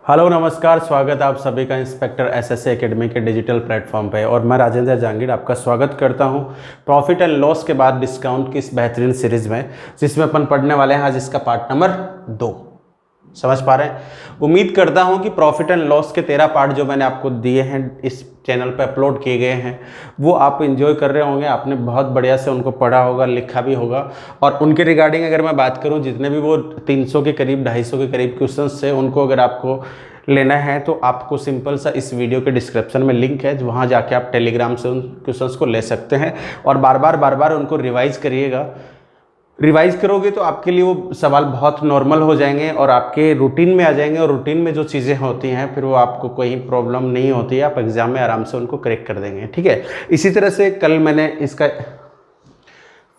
Hello नमस्कार, स्वागत है आप सभी का इंस्पेक्टर एसएससी एकेडमी के डिजिटल प्लेटफॉर्म पे। और मैं राजेंद्र जहांगीर आपका स्वागत करता हूं प्रॉफिट एंड लॉस के बाद डिस्काउंट की इस बेहतरीन सीरीज़ में, जिसमें अपन पढ़ने वाले हैं आज इसका पार्ट नंबर 2। समझ पा रहे हैं? उम्मीद करता हूं कि प्रॉफिट एंड लॉस के 13 पार्ट जो मैंने आपको दिए हैं इस चैनल पे अपलोड किए गए हैं वो आप एंजॉय कर रहे होंगे। आपने बहुत बढ़िया से उनको पढ़ा होगा, लिखा भी होगा। और उनके रिगार्डिंग अगर मैं बात करूं, जितने भी वो 300 के करीब 250 के करीब क्वेश्चंस थे, उनको अगर आपको लेना है तो आपको सिंपल सा इस वीडियो के डिस्क्रिप्शन में लिंक है, वहाँ जाके आप टेलीग्राम से उन क्वेश्चंस को ले सकते हैं और बार बार उनको रिवाइज करिएगा। रिवाइज करोगे तो आपके लिए वो सवाल बहुत नॉर्मल हो जाएंगे और आपके रूटीन में आ जाएंगे, और रूटीन में जो चीज़ें होती हैं फिर वो आपको कोई प्रॉब्लम नहीं होती है, आप एग्जाम में आराम से उनको करेक्ट कर देंगे। ठीक है, इसी तरह से कल मैंने इसका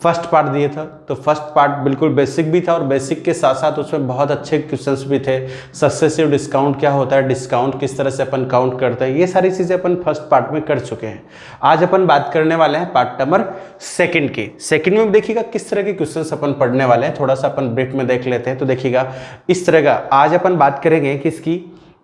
फर्स्ट पार्ट दिए था, तो फर्स्ट पार्ट बिल्कुल बेसिक भी था और बेसिक के साथ साथ उसमें बहुत अच्छे क्वेश्चंस भी थे। सक्सेसिव डिस्काउंट क्या होता है, डिस्काउंट किस तरह से अपन काउंट करते हैं, ये सारी चीज़ें अपन फर्स्ट पार्ट में कर चुके हैं। आज अपन बात करने वाले हैं पार्ट नंबर सेकंड की। सेकंड में देखिएगा किस तरह के क्वेश्चंस अपन पढ़ने वाले हैं, थोड़ा सा अपन ब्रीफ में देख लेते हैं। तो देखिएगा इस तरह का आज अपन बात करेंगे किसकी,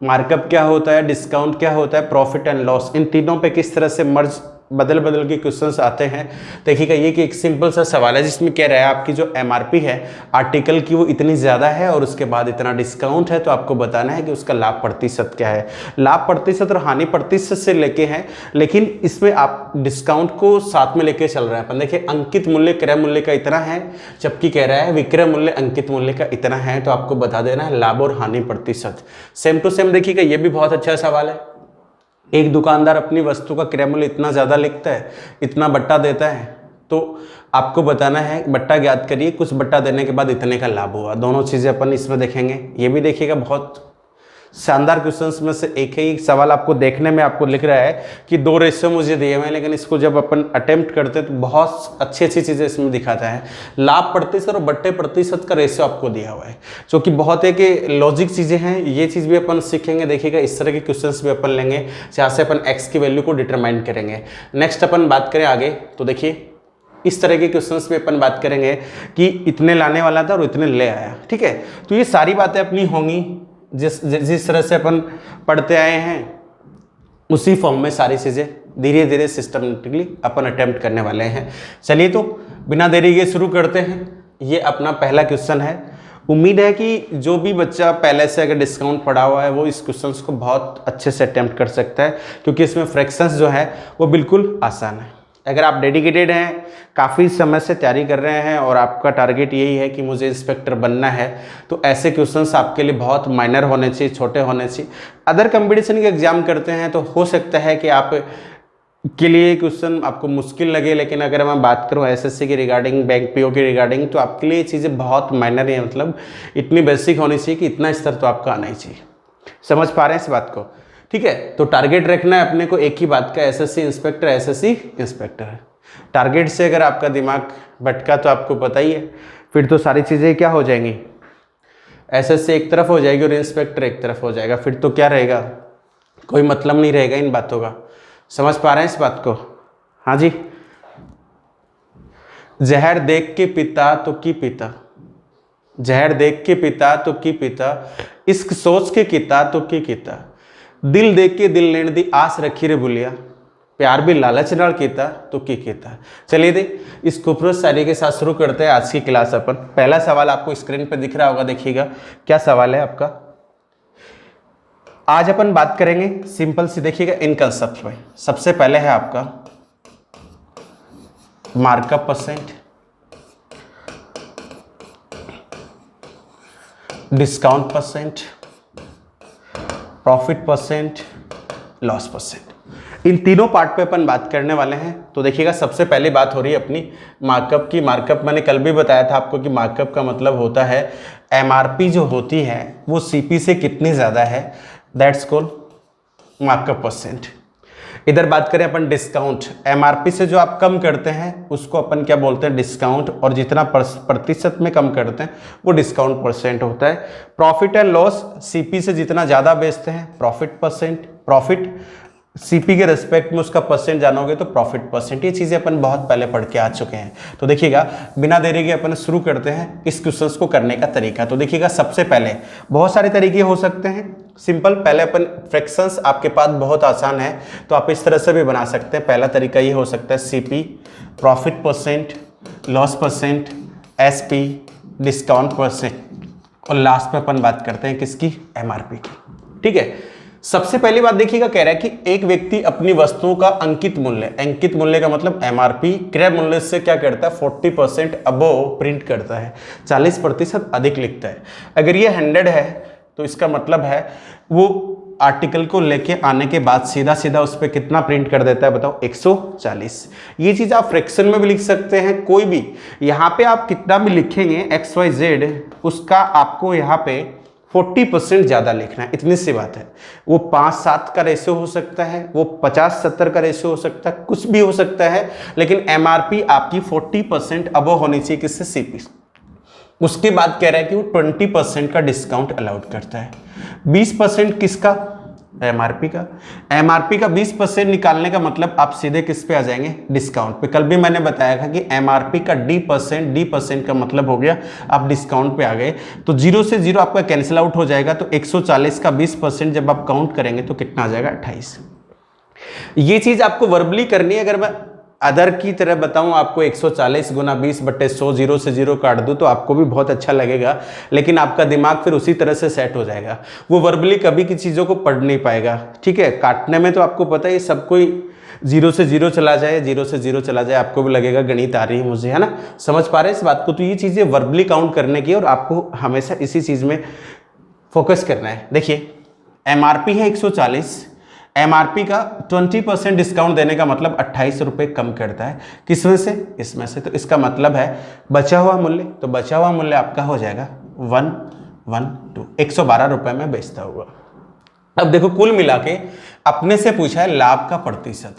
मार्कअप क्या होता है, डिस्काउंट क्या होता है, प्रॉफिट एंड लॉस, इन तीनों पे किस तरह से मर्ज बदल के क्वेश्चंस आते हैं। देखिएगा ये कि एक सिंपल सा सवाल है जिसमें कह रहा है आपकी जो एमआरपी है आर्टिकल की वो इतनी ज़्यादा है और उसके बाद इतना डिस्काउंट है, तो आपको बताना है कि उसका लाभ प्रतिशत क्या है। लाभ प्रतिशत और हानि प्रतिशत से लेके हैं, लेकिन इसमें आप डिस्काउंट को साथ में लेके चल रहे हैं। अपन देखिए अंकित मूल्य क्रय मूल्य का इतना है, जबकि कह रहा है विक्रय मूल्य अंकित मूल्य का इतना है, तो आपको बता देना है लाभ और हानि प्रतिशत। सेम टू सेम देखिएगा ये भी बहुत अच्छा सवाल है। एक दुकानदार अपनी वस्तु का क्रय मूल्य इतना ज़्यादा लिखता है, इतना बट्टा देता है, तो आपको बताना है बट्टा ज्ञात करिए, कुछ बट्टा देने के बाद इतने का लाभ हुआ। दोनों चीज़ें अपन इसमें देखेंगे। ये भी देखिएगा बहुत शानदार क्वेश्चंस में से एक है। एक सवाल आपको देखने में आपको लिख रहा है कि 2 रेशियो मुझे दिए हुए हैं, लेकिन इसको जब अपन अटेम्प्ट करते हैं तो बहुत अच्छी चीज़ें इसमें दिखाता है। लाभ प्रतिशत और बट्टे प्रतिशत का रेशियो आपको दिया हुआ है, जो कि बहुत एक लॉजिक चीज़ें हैं। ये चीज़ भी अपन सीखेंगे। देखिएगा इस तरह के क्वेश्चंस भी अपन लेंगे जहाँ से अपन एक्स की वैल्यू को डिटरमाइन करेंगे। नेक्स्ट अपन बात करें आगे, तो देखिए इस तरह के क्वेश्चंस में अपन बात करेंगे कि इतने लाने वाला था और इतने ले आया। ठीक है, तो ये सारी बातें अपनी होंगी जिस तरह से अपन पढ़ते आए हैं उसी फॉर्म में सारी चीज़ें धीरे धीरे सिस्टमेटिकली अपन अटेम्प्ट करने वाले हैं। चलिए तो बिना देरी के शुरू करते हैं। ये अपना पहला क्वेश्चन है। उम्मीद है कि जो भी बच्चा पहले से अगर डिस्काउंट पढ़ा हुआ है वो इस क्वेश्चन को बहुत अच्छे से अटेम्प्ट कर सकता है, क्योंकि इसमें फ्रैक्शंस जो है वो बिल्कुल आसान है। अगर आप डेडिकेटेड हैं, काफ़ी समय से तैयारी कर रहे हैं और आपका टारगेट यही है कि मुझे इंस्पेक्टर बनना है, तो ऐसे क्वेश्चंस आपके लिए बहुत माइनर होने चाहिए, छोटे होने चाहिए। अदर कंपटीशन के एग्जाम करते हैं तो हो सकता है कि आप के लिए क्वेश्चन आपको मुश्किल लगे, लेकिन अगर मैं बात करूं एसएससी के रिगार्डिंग, बैंक पीओ के रिगार्डिंग, तो आपके लिए चीज़ें बहुत माइनर है। मतलब इतनी बेसिक होनी चाहिए कि इतना स्तर तो आपका आना ही चाहिए। समझ पा रहे हैं इस बात को? ठीक है, तो टारगेट रखना है अपने को एक ही बात का, एसएससी इंस्पेक्टर, एसएससी इंस्पेक्टर है। टारगेट से अगर आपका दिमाग भटका तो आपको पता ही है, फिर तो सारी चीज़ें क्या हो जाएंगी, एसएससी एक तरफ हो जाएगी और इंस्पेक्टर एक तरफ हो जाएगा। फिर तो क्या रहेगा, कोई मतलब नहीं रहेगा इन बातों का। समझ पा रहे हैं इस बात को? हाँ जी। जहर देख के पिता तो की पिता, जहर देख के पिता तो की पिता, इश्क सोच के किता तो की किता, दिल देख के दिल लेने दी आस रखी रे बुलिया, प्यार भी लालच नाल कीता तो की कीता। चलिए दे इस खूबसूरत शायरी के साथ शुरू करते हैं आज की क्लास। अपन पहला सवाल आपको स्क्रीन पे दिख रहा होगा, देखिएगा क्या सवाल है आपका। आज अपन बात करेंगे सिंपल सी, देखिएगा इन कंसेप्ट में। सबसे पहले है आपका markup percent, discount percent, profit percent, loss percent. इन तीनों पार्ट पे अपन बात करने वाले हैं। तो देखिएगा सबसे पहले बात हो रही है अपनी मार्कअप की। मार्कअप मैंने कल भी बताया था आपको कि मार्कअप का मतलब होता है एमआरपी जो होती है वो सीपी से कितनी ज़्यादा है, दैट्स कॉल्ड मार्कअप परसेंट। इधर बात करें अपन डिस्काउंट, एमआरपी से जो आप कम करते हैं उसको अपन क्या बोलते हैं, डिस्काउंट, और जितना प्रतिशत में कम करते हैं वो डिस्काउंट परसेंट होता है। प्रॉफिट एंड लॉस, सीपी से जितना ज़्यादा बेचते हैं प्रॉफिट परसेंट, प्रॉफिट सीपी के रेस्पेक्ट में उसका परसेंट जानोगे तो प्रॉफिट परसेंट। ये चीज़ें अपन बहुत पहले पढ़ के आ चुके हैं। तो देखिएगा बिना देरी के अपन शुरू करते हैं इस क्वेश्चंस को करने का तरीका। तो देखिएगा सबसे पहले बहुत सारे तरीके हो सकते हैं। सिंपल, पहले अपन फ्रैक्शंस आपके पास बहुत आसान है तो आप इस तरह से भी बना सकते हैं। पहला तरीका ये हो सकता है CP, profit percent, loss percent, SP, discount percent, और लास्ट पे अपन बात करते हैं किसकी, एमआरपी की। ठीक है, सबसे पहली बात देखिएगा, कह रहा है कि एक व्यक्ति अपनी वस्तुओं का अंकित मूल्य का मतलब एमआरपी क्रय मूल्य से क्या करता है, 40% अबोव प्रिंट करता है, 40% अधिक लिखता है। अगर ये 100 है तो इसका मतलब है वो आर्टिकल को लेके आने के बाद सीधा सीधा उस पर कितना प्रिंट कर देता है, बताओ 140। ये चीज आप फ्रैक्शन में भी लिख सकते हैं, कोई भी यहाँ पे आप कितना भी लिखेंगे XYZ, उसका आपको यहाँ पे 40% ज़्यादा लिखना है, इतनी सी बात है। वो 5-7 का रेशियो हो सकता है, वो 50-70 का रेशियो हो सकता है, कुछ भी हो सकता है, लेकिन एमआरपी आपकी 40% अबव होनी चाहिए, किससे, सीपी। उसके बाद कह रहा है कि वो 20% का डिस्काउंट अलाउड करता है। 20% किसका, एमआरपी का। एमआरपी का 20% निकालने का मतलब आप सीधे किस पे आ जाएंगे, डिस्काउंट पे। कल भी मैंने बताया था कि एमआरपी का डी परसेंट का मतलब हो गया आप डिस्काउंट पे आ गए, तो 0 से 0 आपका कैंसिल आउट हो जाएगा। तो 140 का 20% जब आप काउंट करेंगे तो कितना आ जाएगा, 28। ये चीज आपको वर्बली करनी है। अगर मैं अदर की तरह बताऊं आपको 140 गुना 20/100, 0 से 0 काट दूं तो आपको भी बहुत अच्छा लगेगा, लेकिन आपका दिमाग फिर उसी तरह से सेट हो जाएगा, वो वर्बली कभी की चीज़ों को पढ़ नहीं पाएगा। ठीक है, काटने में तो आपको पता है सब कोई 0 से 0 चला जाए, 0 से 0 चला जाए, आपको भी लगेगा गणित आ रही है मुझे, है ना, समझ पा रहे हैं इस बात को। तो ये चीज़ें वर्बली काउंट करने की, और आपको हमेशा इसी चीज़ में फोकस करना है। देखिए एमआरपी है 140, एमआरपी का 20% डिस्काउंट देने का मतलब 28 रुपये कम करता है, किसमें से, इसमें से। तो इसका मतलब है बचा हुआ मूल्य, तो बचा हुआ मूल्य आपका हो जाएगा 112, 112 रुपये में बेचता हुआ। अब देखो कुल मिला के अपने से पूछा है लाभ का प्रतिशत,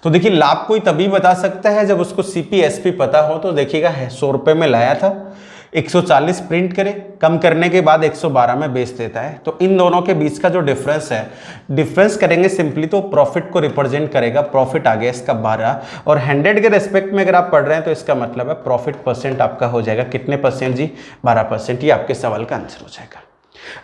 तो देखिए लाभ कोई तभी बता सकता है जब उसको सीपी एसपी पता हो। तो देखिएगा 100 रुपये में लाया था, 140 प्रिंट करे, कम करने के बाद 112 में बेच देता है। तो इन दोनों के बीच का जो डिफरेंस है, डिफरेंस करेंगे सिंपली तो प्रॉफिट को रिप्रेजेंट करेगा। प्रॉफिट आ गया इसका 12, और 100 के रेस्पेक्ट में अगर आप पढ़ रहे हैं तो इसका मतलब है प्रॉफिट परसेंट आपका हो जाएगा कितने परसेंट जी, 12%। ये आपके सवाल का आंसर हो जाएगा।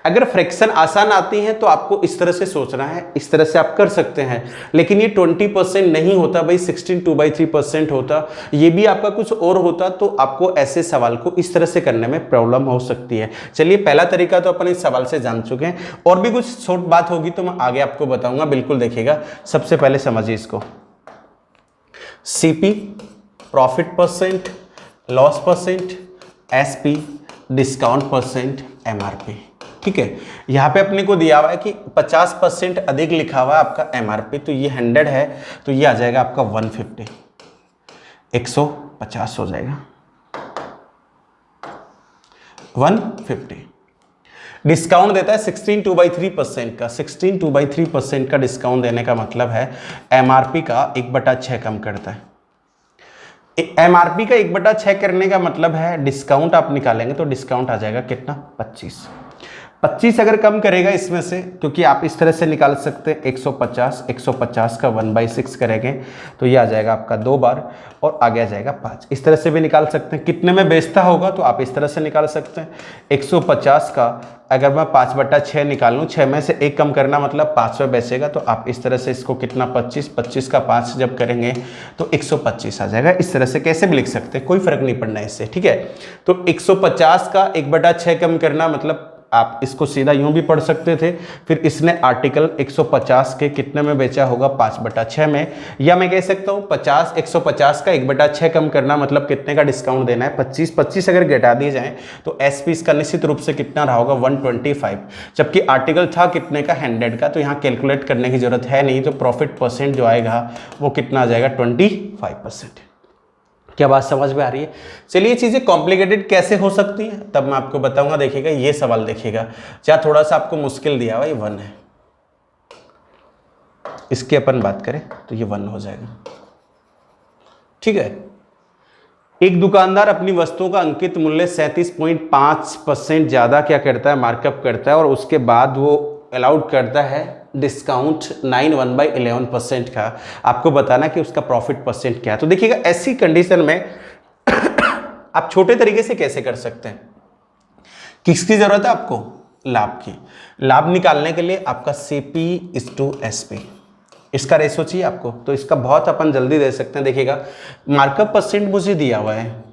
अगर फ्रैक्शन आसान आती है तो आपको इस तरह से सोचना है, इस तरह से आप कर सकते हैं, लेकिन ये 20% नहीं होता भाई, 16 2/3% होता, ये भी आपका कुछ और होता, तो आपको ऐसे सवाल को इस तरह से करने में प्रॉब्लम हो सकती है। चलिए पहला तरीका तो अपन इस सवाल से जान चुके हैं, और भी कुछ शॉर्ट बात होगी तो मैं आगे आपको बताऊंगा, बिल्कुल देखिएगा। सबसे पहले समझिए इसको, CP, profit percent, loss percent, SP, discount percent, MRP. ठीक है, यहाँ पे अपने को दिया हुआ है कि 50% अधिक लिखा हुआ है आपका एमआरपी, तो ये 100 है तो ये आ जाएगा आपका 150, 150 हो जाएगा 150। डिस्काउंट देता है 16 2/3% का, 16 2/3% का डिस्काउंट देने का मतलब है एमआरपी का 1/6 कम करता है। एमआरपी का 1/6 करने का मतलब है डिस्काउंट आप निकालेंगे तो डिस्काउंट आ जाएगा कितना, 25 अगर कम करेगा इसमें से, क्योंकि आप इस तरह से निकाल सकते हैं 150 का 1/6 करेंगे तो ये आ जाएगा आपका 2 बार, और आगे आ जाएगा 5। इस तरह से भी निकाल सकते हैं। कितने में बेचता होगा तो आप इस तरह से निकाल सकते हैं। 150 का अगर मैं 5/6 निकाल लूँ, 6 में से 1 कम करना मतलब 5 में बेचेगा, तो आप इस तरह से इसको कितना 25 का 5 जब करेंगे तो 125 आ जाएगा। इस तरह से कैसे भी लिख सकते हैं, कोई फर्क नहीं पड़ना है इससे। ठीक है, तो 150 का 1/6 कम करना मतलब आप इसको सीधा यूं भी पढ़ सकते थे, फिर इसने आर्टिकल 150 के कितने में बेचा होगा, 5/6 में, या मैं कह सकता हूँ 150 का 1/6 कम करना मतलब कितने का डिस्काउंट देना है, 25 अगर घटा दिए जाए तो एसपी इसका निश्चित रूप से कितना रहा होगा, 125, जबकि आर्टिकल था कितने का, 100 का। तो यहाँ कैलकुलेट करने की जरूरत है नहीं, तो प्रॉफिट परसेंट जो आएगा वो कितना आ जाएगा, 25%। क्या बात समझ में आ रही है? चलिए ये चीज़ें कॉम्प्लिकेटेड कैसे हो सकती हैं तब मैं आपको बताऊंगा। देखिएगा ये सवाल देखिएगा, जहाँ थोड़ा सा आपको मुश्किल दिया हुआ, ये 1 है, इसकी अपन बात करें तो ये 1 हो जाएगा। ठीक है, एक दुकानदार अपनी वस्तुओं का अंकित मूल्य 37.5% ज़्यादा क्या करता है, मार्कअप करता है, और उसके बाद वो अलाउड करता है डिस्काउंट 9 का। आपको बताना कि उसका प्रॉफिट परसेंट क्या है। तो देखिएगा ऐसी कंडीशन में आप छोटे तरीके से कैसे कर सकते हैं, किसकी जरूरत है आपको, लाभ की। लाभ निकालने के लिए आपका CP/SP इसका रेशो चाहिए आपको, तो इसका बहुत अपन जल्दी दे सकते हैं। देखिएगा मार्कअप परसेंट मुझे दिया हुआ है,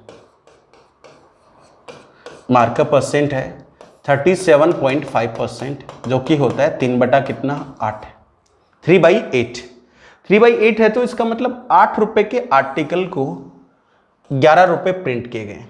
मार्कअप परसेंट है 37.5%, जो कि होता है 3 बटा कितना 8, 3/8। 3/8 है तो इसका मतलब 8 रुपए के आर्टिकल को 11 रुपए प्रिंट किए गए।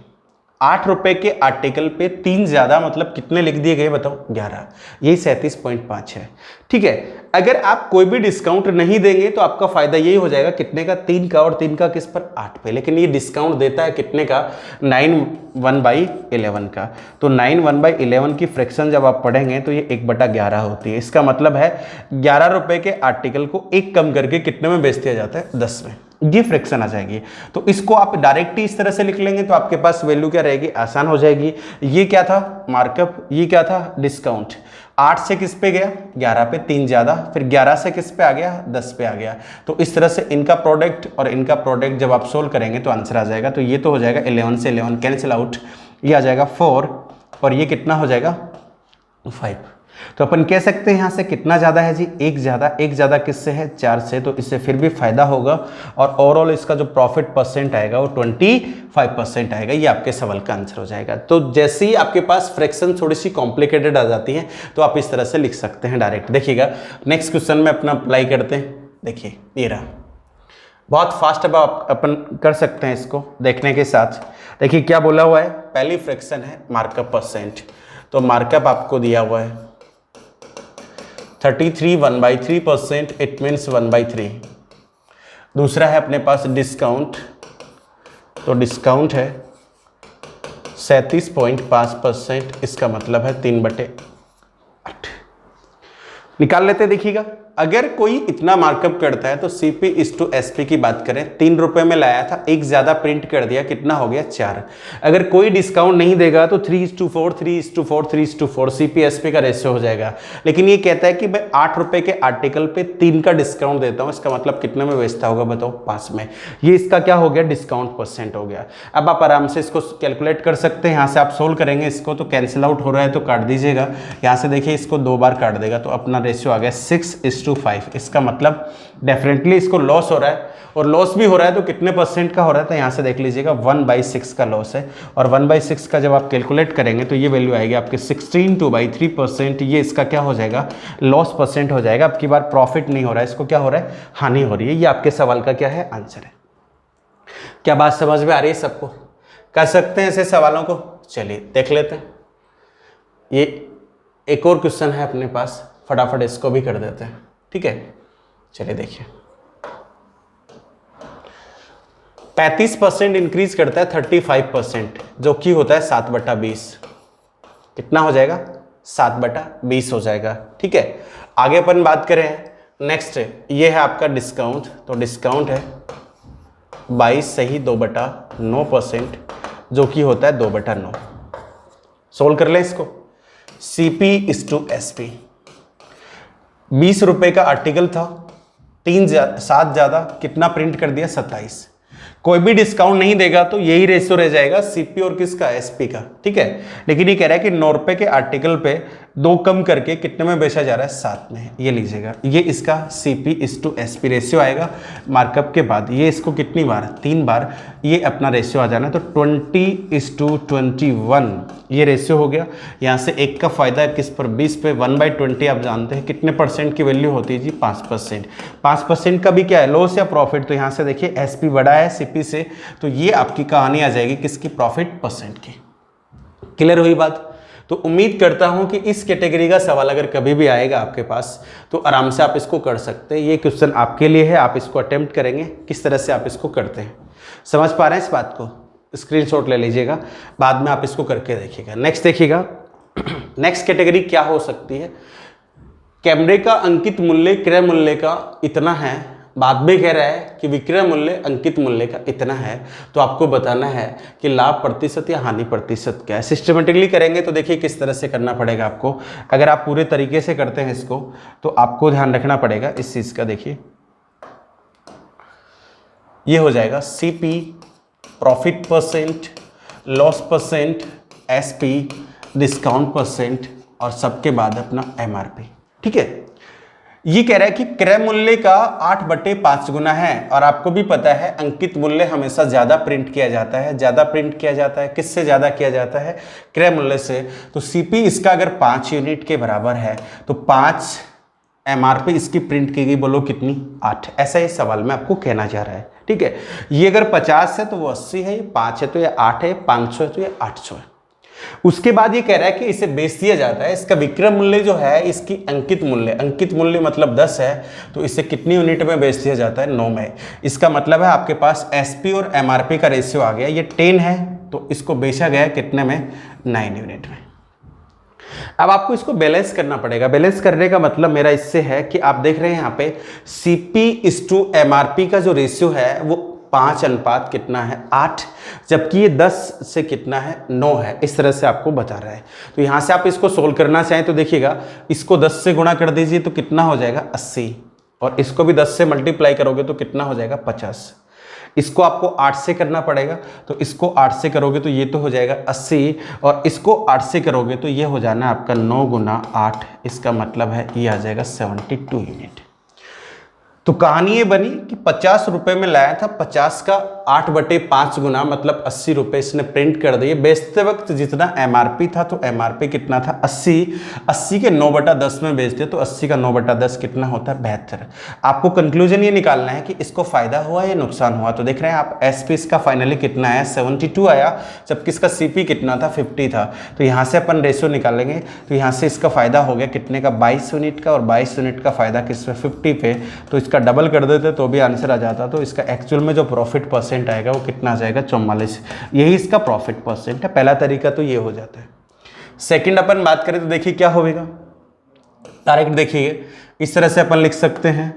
8 रुपए के आर्टिकल पे 3 ज्यादा मतलब कितने लिख दिए गए बताओ 11, यही 37.5 है। ठीक है, अगर आप कोई भी डिस्काउंट नहीं देंगे तो आपका फायदा यही हो जाएगा कितने का 3 का, और 3 का किस पर 8 पे, लेकिन ये डिस्काउंट देता है कितने का 9/1/11 का। तो 9/1/11 की फ्रैक्शन जब आप पढ़ेंगे तो ये 1/11 होती है। इसका मतलब है 11 रुपए के आर्टिकल को एक कम करके कितने में बेच दिया जाता है 10 में, ये फ्रैक्शन आ जाएगी। तो इसको आप डायरेक्ट ही इस तरह से लिख लेंगे तो आपके पास वैल्यू क्या रहेगी, आसान हो जाएगी। ये क्या था मार्कअप, ये क्या था डिस्काउंट। 8 से किस पे गया 11 पे, 3 ज्यादा, फिर 11 से किस पे आ गया 10 पे आ गया। तो इस तरह से इनका प्रोडक्ट और इनका प्रोडक्ट जब आप सोल्व करेंगे तो आंसर आ जाएगा। तो ये तो हो जाएगा 11 से 11 कैंसिल आउट, ये आ जाएगा 4 और ये कितना हो जाएगा 5। तो अपन कह सकते हैं यहाँ से कितना ज़्यादा है जी, एक ज़्यादा किससे है 4 से, तो इससे फिर भी फायदा होगा। और ओवरऑल इसका जो प्रॉफिट परसेंट आएगा वो 25% आएगा। ये आपके सवाल का आंसर हो जाएगा। तो जैसे ही आपके पास फ्रैक्शन थोड़ी सी कॉम्प्लिकेटेड आ जाती है तो आप इस तरह से लिख सकते हैं डायरेक्ट। देखिएगा नेक्स्ट क्वेश्चन में अपना अप्लाई करते हैं। देखिए ये रहा, बहुत फास्ट अब आप अपन कर सकते हैं इसको देखने के साथ। देखिए क्या बोला हुआ है, पहली फ्रैक्शन है मार्कअप परसेंट, तो मार्कअप आपको दिया हुआ है 33 1/3%, इट मीन्स 1/3। दूसरा है अपने पास डिस्काउंट, तो डिस्काउंट है 37.5%, इसका मतलब है 3/8। निकाल लेते, देखिएगा अगर कोई इतना मार्कअप करता है तो CP/SP की बात करें, 3 रुपए में लाया था, एक ज्यादा प्रिंट कर दिया, कितना हो गया 4। अगर कोई डिस्काउंट नहीं देगा तो 3:4 3:4 3:4 CP/SP का रेशियो हो जाएगा। लेकिन ये कहता है कि भाई 8 रुपए के आर्टिकल पे 3 का डिस्काउंट देता हूं, इसका मतलब कितने में बेचता होगा बताओ 5 में। ये इसका क्या हो गया डिस्काउंट परसेंट हो गया। अब आप आराम से इसको कैलकुलेट कर सकते हैं, यहाँ से आप सोल्व करेंगे इसको तो कैंसिल आउट हो रहा है तो काट दीजिएगा। यहाँ से देखिए इसको 2 बार काट देगा तो अपना रेशियो आ गया 6:5। इसका मतलब डेफिनेटली इसको लॉस हो रहा है, और लॉस भी हो रहा है तो कितने परसेंट का हो रहा है, तो यहाँ से देख लीजिएगा 1/6 का लॉस है। और 1/6 का जब आप कैलकुलेट करेंगे तो ये वैल्यू आएगी आपके 16/3%। ये इसका क्या हो जाएगा लॉस परसेंट हो जाएगा। अब की बार प्रॉफिट नहीं हो रहा है, इसको क्या हो रहा है हानि हो रही है। ये आपके सवाल का क्या है आंसर है। क्या बात समझ में आ रही है सबको, कर सकते हैं ऐसे सवालों को। चलिए देख लेते हैं, ये एक और क्वेश्चन है अपने पास, फटाफट इसको भी कर देते हैं। ठीक है, चलिए देखिए 35% इंक्रीज करता है 35%, जो कि होता है 7/20। कितना हो जाएगा 7/20 हो जाएगा। ठीक है, आगे अपन बात करें नेक्स्ट, ये है आपका डिस्काउंट, तो डिस्काउंट है 22 सही 2/9%, जो कि होता है 2/9। सोल्व कर लें इसको। CP/SP 20 रुपए का आर्टिकल था, 7 ज्यादा, कितना प्रिंट कर दिया 27। कोई भी डिस्काउंट नहीं देगा तो यही रेशियो रह जाएगा CP और किसका SP का। ठीक है, लेकिन ये कह रहा है कि 9 रुपए के आर्टिकल पे 2 कम करके कितने में बेचा जा रहा है 7 में, ये लीजिएगा। ये इसका CP/SP रेशियो आएगा मार्कअप के बाद। ये इसको कितनी बार 3 बार ये अपना रेशियो आ जाना है, तो 20:21 ये रेशियो हो गया। यहाँ से एक का फायदा है किस पर 20 पे, 1/20 आप जानते हैं कितने परसेंट की वैल्यू होती है जी 5%। 5% का भी क्या है लॉस या प्रॉफिट, तो यहाँ से देखिए SP बड़ा है CP से, तो ये आपकी कहानी आ जाएगी किसकी प्रॉफिट परसेंट की। क्लियर हुई बात। तो उम्मीद करता हूं कि इस कैटेगरी का सवाल अगर कभी भी आएगा आपके पास तो आराम से आप इसको कर सकते हैं। ये क्वेश्चन आपके लिए है, आप इसको अटेम्प्ट करेंगे किस तरह से आप इसको करते हैं। समझ पा रहे हैं इस बात को, स्क्रीनशॉट ले लीजिएगा, बाद में आप इसको करके देखिएगा। नेक्स्ट देखिएगा, नेक्स्ट कैटेगरी क्या हो सकती है। कैमरे का अंकित मूल्य क्रय मूल्य का इतना है, बाद में कह रहा है कि विक्रय मूल्य अंकित मूल्य का इतना है, तो आपको बताना है कि लाभ प्रतिशत या हानि प्रतिशत क्या है। सिस्टमेटिकली करेंगे तो देखिए किस तरह से करना पड़ेगा आपको। अगर आप पूरे तरीके से करते हैं इसको तो आपको ध्यान रखना पड़ेगा इस चीज़ का। देखिए ये हो जाएगा CP profit percent, loss percent, SP discount percent, और सबके बाद अपना MRP। ठीक है, ये कह रहा है कि क्रय मूल्य का 8/5 गुना है, और आपको भी पता है अंकित मूल्य हमेशा ज्यादा प्रिंट किया जाता है। ज्यादा प्रिंट किया जाता है किससे ज्यादा किया जाता है? क्रय मूल्य से। तो CP इसका अगर 5 यूनिट के बराबर है तो 5 MRP इसकी प्रिंट की गई, बोलो कितनी? 8। ऐसा ही सवाल में आपको कहना चाह रहा है। ठीक है, ये अगर 50 है तो वो 80 है, ये 5 है तो ये 8 है, 500 है तो ये 800 है। उसके बाद ये कह रहा है कि इसे बेच दिया जाता है, इसका विक्रय मूल्य जो है इसकी अंकित मूल्य मतलब 10 है, तो इसे कितनी यूनिट में बेच दिया जाता है? 9 में। इसका मतलब है आपके पास SP और MRP का रेशियो आ गया, ये 10 है, तो इसको बेचा गया कितने में? 9 यूनिट में। अब आपको इसको बैलेंस करना पड़ेगा। बैलेंस करने का मतलब मेरा इससे है कि आप देख रहे हैं यहाँ पे CP/MRP का जो रेशियो है वो 5 अनुपात कितना है? 8, जबकि ये 10 से कितना है? 9 है। इस तरह से आपको बता रहा है। तो यहाँ से आप इसको सोल्व करना चाहें तो देखिएगा, इसको 10 से गुणा कर दीजिए तो कितना हो जाएगा? 80, और इसको भी 10 से मल्टीप्लाई करोगे तो कितना हो जाएगा? 50। इसको आपको 8 से करना पड़ेगा, तो इसको 8 से करोगे तो ये तो हो जाएगा 80, और इसको 8 से करोगे तो ये हो जाना आपका 9 गुना 8, इसका मतलब है ये आ जाएगा 72 यूनिट। तो कहानी ये बनी कि 50 रुपए में लाया था, 50 का 8/5 गुना मतलब 80 रुपए इसने प्रिंट कर दिए। बेचते वक्त जितना MRP था तो MRP कितना था? 80। 80 के 9/10 में बेचते तो 80 का 9/10 कितना होता है? 72। आपको कंक्लूजन ये निकालना है कि इसको फायदा हुआ या नुकसान हुआ। तो देख रहे हैं आप SP इसका फाइनली कितना आया? 72 आया, जबकि इसका CP कितना था? 50 था। तो यहाँ से अपन रेशियो निकालेंगे, तो यहाँ से इसका फायदा हो गया कितने का? 22 यूनिट का, और 22 यूनिट का फायदा किस पे? 50 पे। तो इसका डबल कर देते तो भी आंसर आ जाता। तो इसका एक्चुअल में जो प्रॉफिट परसेंट आएगा वो कितना आ जाएगा? 44। यही इसका प्रॉफिट परसेंट है। पहला तरीका तो ये हो जाता है। सेकंड अपन बात करें तो देखिए क्या होगा। डायरेक्ट देखिए इस तरह से अपन लिख सकते हैं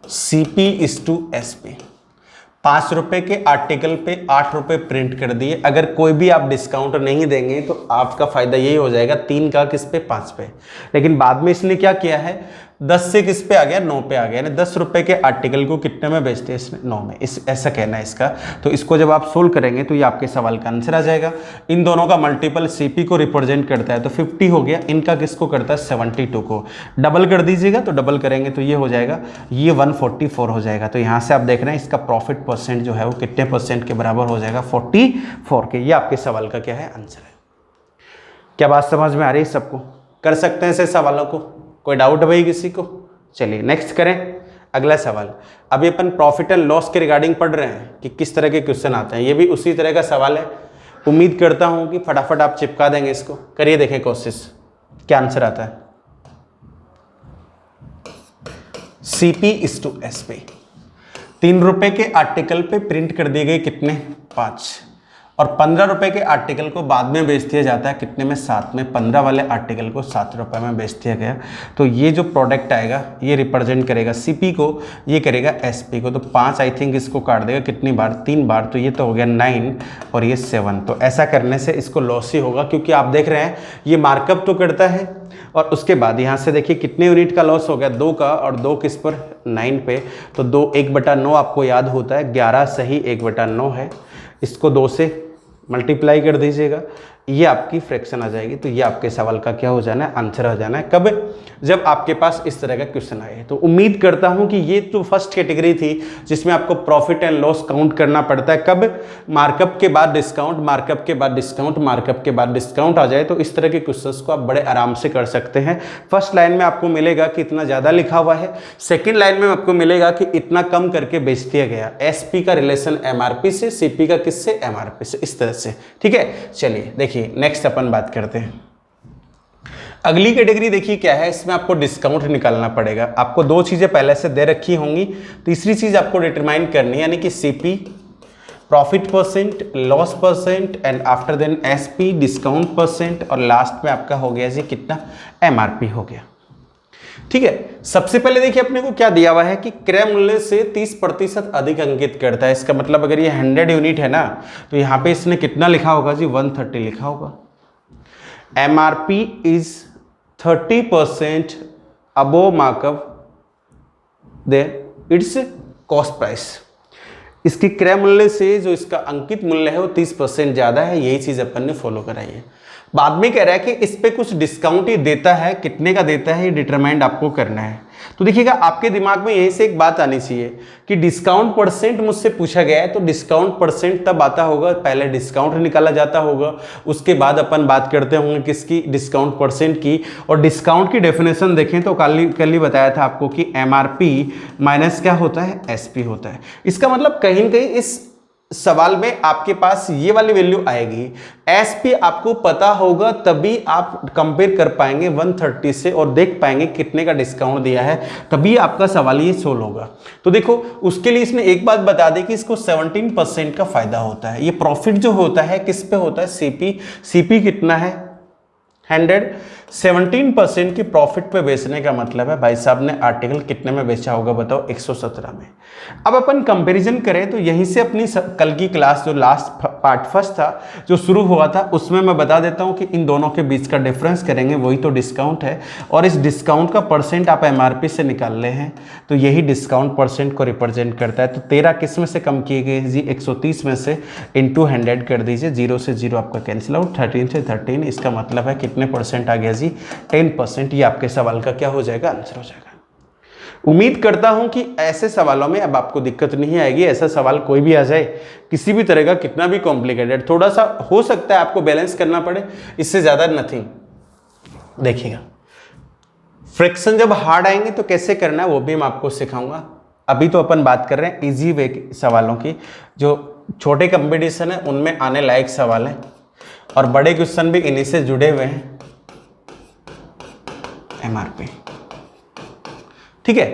CP/SP। 5 रुपए के आर्टिकल पे 8 रुपए प्रिंट कर दिए। अगर कोई भी आप डिस्काउंट नहीं देंगे तो आपका फायदा यही हो जाएगा 3 का किस पे? 5 पे। लेकिन बाद में इसने क्या किया है? 10 से किस पे आ गया? 9 पे आ गया। यानी 10 रुपए के आर्टिकल को कितने में बेचते हैं इसने? 9 में। ऐसा कहना है इसका। तो इसको जब आप सोल्व करेंगे तो ये आपके सवाल का आंसर आ जाएगा। इन दोनों का मल्टीपल CP को रिप्रेजेंट करता है, तो 50 हो गया। इनका किसको करता है? 72 को। डबल कर दीजिएगा, तो डबल करेंगे तो ये हो जाएगा, ये 144 हो जाएगा। तो यहाँ से आप देख रहे हैं इसका प्रॉफिट परसेंट जो है वो कितने परसेंट के बराबर हो जाएगा? 44 के। ये आपके सवाल का क्या है? आंसर है। क्या बात समझ में आ रही है सबको? कर सकते हैं ऐसे सवालों को? कोई डाउट है भाई किसी को? चलिए नेक्स्ट करें अगला सवाल। अभी अपन प्रॉफिट एंड लॉस के रिगार्डिंग पढ़ रहे हैं कि किस तरह के क्वेश्चन आते हैं। ये भी उसी तरह का सवाल है। उम्मीद करता हूं कि फटाफट आप चिपका देंगे इसको। करिए देखें कोशिश, क्या आंसर आता है। CP/SP 3 रुपए के आर्टिकल पे प्रिंट कर दिए गए कितने? 5, और 15 रुपए के आर्टिकल को बाद में बेच दिया जाता है कितने में? 7 में। 15 वाले आर्टिकल को 7 रुपए में बेच दिया गया। तो ये जो प्रोडक्ट आएगा ये रिप्रेजेंट करेगा CP को, ये करेगा SP को। तो 5 आई थिंक इसको काट देगा कितनी बार? 3 बार। तो ये तो हो गया 9 और ये 7। तो ऐसा करने से इसको लॉस ही होगा, क्योंकि आप देख रहे हैं ये मार्कअप तो करता है, और उसके बाद यहाँ से देखिए कितने यूनिट का लॉस हो गया? 2 का, और 2 किस पर? 9 पे। तो 1/9 आपको याद होता है, 11 सही 1/9 है। इसको 2 से मल्टीप्लाई कर दीजिएगा, ये आपकी फ्रैक्शन आ जाएगी। तो ये आपके सवाल का क्या हो जाना है? आंसर हो जाना है। कब? जब आपके पास इस तरह का क्वेश्चन आए। तो उम्मीद करता हूं कि ये तो फर्स्ट कैटेगरी थी जिसमें आपको प्रॉफिट एंड लॉस काउंट करना पड़ता है। कब? मार्कअप के बाद डिस्काउंट, मार्कअप के बाद डिस्काउंट, मार्कअप के बाद डिस्काउंट आ जाए तो इस तरह के क्वेश्चंस को आप बड़े आराम से कर सकते हैं। फर्स्ट लाइन में आपको मिलेगा कि इतना ज़्यादा लिखा हुआ है, सेकेंड लाइन में आपको मिलेगा कि इतना कम करके बेच दिया गया। SP का रिलेशन MRP से, CP का किससे? MRP से। इस तरह से। ठीक है, चलिए देखिए नेक्स्ट अपन बात करते हैं। अगली कैटेगरी देखिए क्या है। इसमें आपको डिस्काउंट निकालना पड़ेगा। आपको 2 चीजें पहले से दे रखी होंगी, तीसरी चीज आपको डिटरमाइन करनी है, यानी कि CP profit percent, loss percent, and after then SP discount percent, और लास्ट में आपका हो गया जी कितना? MRP हो गया। ठीक है, सबसे पहले देखिए अपने को क्या दिया हुआ है कि क्रय मूल्य से 30% अधिक अंकित करता है। इसका मतलब अगर ये 100 यूनिट है ना, तो यहाँ पे इसने कितना लिखा होगा जी? 130 लिखा होगा। MRP is 30% above markup then its cost price. इसकी क्रय मूल्य से जो इसका अंकित मूल्य है वो 30% ज्यादा है। यही चीज अपन ने फॉलो कराई है। बाद में कह रहा है कि इस पे कुछ डिस्काउंट ये देता है, कितने का देता है ये डिटरमाइंड आपको करना है। तो देखिएगा आपके दिमाग में यहीं से एक बात आनी चाहिए कि डिस्काउंट परसेंट मुझसे पूछा गया है, तो डिस्काउंट परसेंट तब आता होगा, पहले डिस्काउंट निकाला जाता होगा, उसके बाद अपन बात करते होंगे किसकी, डिस्काउंट परसेंट की। और डिस्काउंट की डेफिनेशन देखें तो कल ही बताया था आपको कि MRP माइनस क्या होता है, SP होता है। इसका मतलब कहीं ना कहीं इस सवाल में आपके पास ये वाली वैल्यू आएगी, SP आपको पता होगा तभी आप कंपेयर कर पाएंगे 130 से और देख पाएंगे कितने का डिस्काउंट दिया है, तभी आपका सवाल ये सोल्व होगा। तो देखो उसके लिए इसने एक बात बता दी कि इसको 17% का फायदा होता है। ये प्रॉफिट जो होता है किस पे होता है, CP कितना है 100, 17% की प्रॉफिट पे बेचने का मतलब है भाई साहब ने आर्टिकल कितने में बेचा होगा बताओ, 117 में। अब अपन कंपैरिजन करें तो यहीं से अपनी कल की क्लास जो लास्ट पार्ट फर्स्ट था जो शुरू हुआ था उसमें मैं बता देता हूं कि इन दोनों के बीच का डिफरेंस करेंगे, वही तो डिस्काउंट है। और इस डिस्काउंट का परसेंट आप MRP से निकाल रहे हैं तो यही डिस्काउंट परसेंट को रिप्रेजेंट करता है। तो 13 किस में से कम किए गए जी, 130 में से इंटू 100 कर दीजिए, 0 से 0 आपका कैंसिल आउट, 13 से 13, इसका मतलब है कितने परसेंट आ गया जी, 10%। ये आपके सवाल का क्या हो जाएगा, आंसर हो जाएगा। उम्मीद करता हूं कि ऐसे सवालों में अब आपको दिक्कत नहीं आएगी। ऐसा सवाल कोई भी आ जाए किसी भी तरह का, कितना भी कॉम्प्लिकेटेड, थोड़ा सा हो सकता है आपको बैलेंस करना पड़े, इससे ज्यादा नथिंग। देखिएगा फ्रैक्शन जब हार्ड आएंगे तो कैसे करना है वो भी मैं आपको सिखाऊंगा। अभी तो अपन बात कर रहे हैं इजी वे सवालों की, जो छोटे कंपटीशन है उनमें आने लायक सवाल है और बड़े क्वेश्चन भी इन्हीं से जुड़े हुए हैं। MRP ठीक है,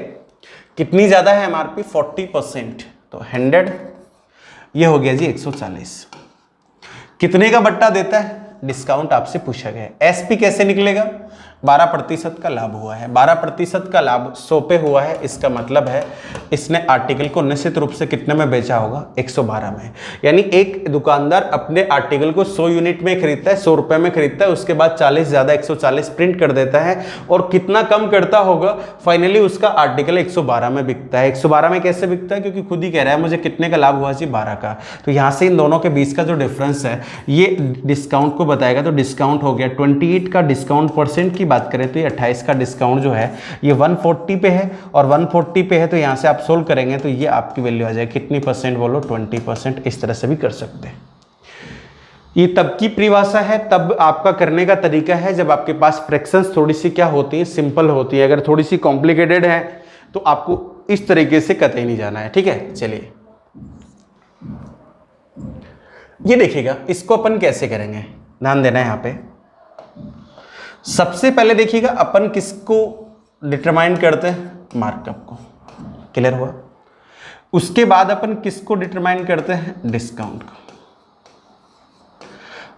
कितनी ज्यादा है MRP, 40%, तो 100 ये हो गया जी 140। कितने का बट्टा देता है, डिस्काउंट आपसे पूछा गया है। SP कैसे निकलेगा, 12% का लाभ हुआ है, 12% का लाभ 100 पे हुआ है, इसका मतलब है इसने आर्टिकल को निश्चित रूप से कितने में बेचा होगा, 112 में। यानी एक दुकानदार अपने आर्टिकल को 100 यूनिट में खरीदता है, 100 रुपए में खरीदता है, उसके बाद 40 ज्यादा 140 प्रिंट कर देता है और कितना कम करता होगा, फाइनली उसका आर्टिकल 112 में बिकता है। 112 में कैसे बिकता है, क्योंकि खुद ही कह रहा है मुझे कितने का लाभ हुआ जी, 12 का। तो यहाँ से इन दोनों के बीच का जो डिफरेंस है ये डिस्काउंट को बताएगा। तो डिस्काउंट हो गया 28 का डिस्काउंट परसेंट की बात करें तो ये 28 का डिस्काउंट जो है ये 140 पे है और 140 पे है, तो यहाँ से आप सोल्व करेंगे तो ये आपकी वैल्यू आ जाएगी कितनी परसेंट बोलो, 20%। इस तरह से भी कर सकते हैं। ये तब की परिभाषा है, तब आपका करने का तरीका है जब आपके पास फ्रैक्शंस थोड़ी सी क्या होती है, सिंपल होती है। अगर थोड़ी सी कॉम्प्लिकेटेड है तो आपको इस तरीके से कतई नहीं जाना है, ठीक है। चलिए ये देखिएगा इसको अपन कैसे करेंगे, ध्यान देना है यहाँ पे। सबसे पहले देखिएगा अपन किसको डिटरमाइन करते हैं, मार्कअप को, क्लियर हुआ। उसके बाद अपन किसको डिटरमाइन करते हैं, डिस्काउंट को।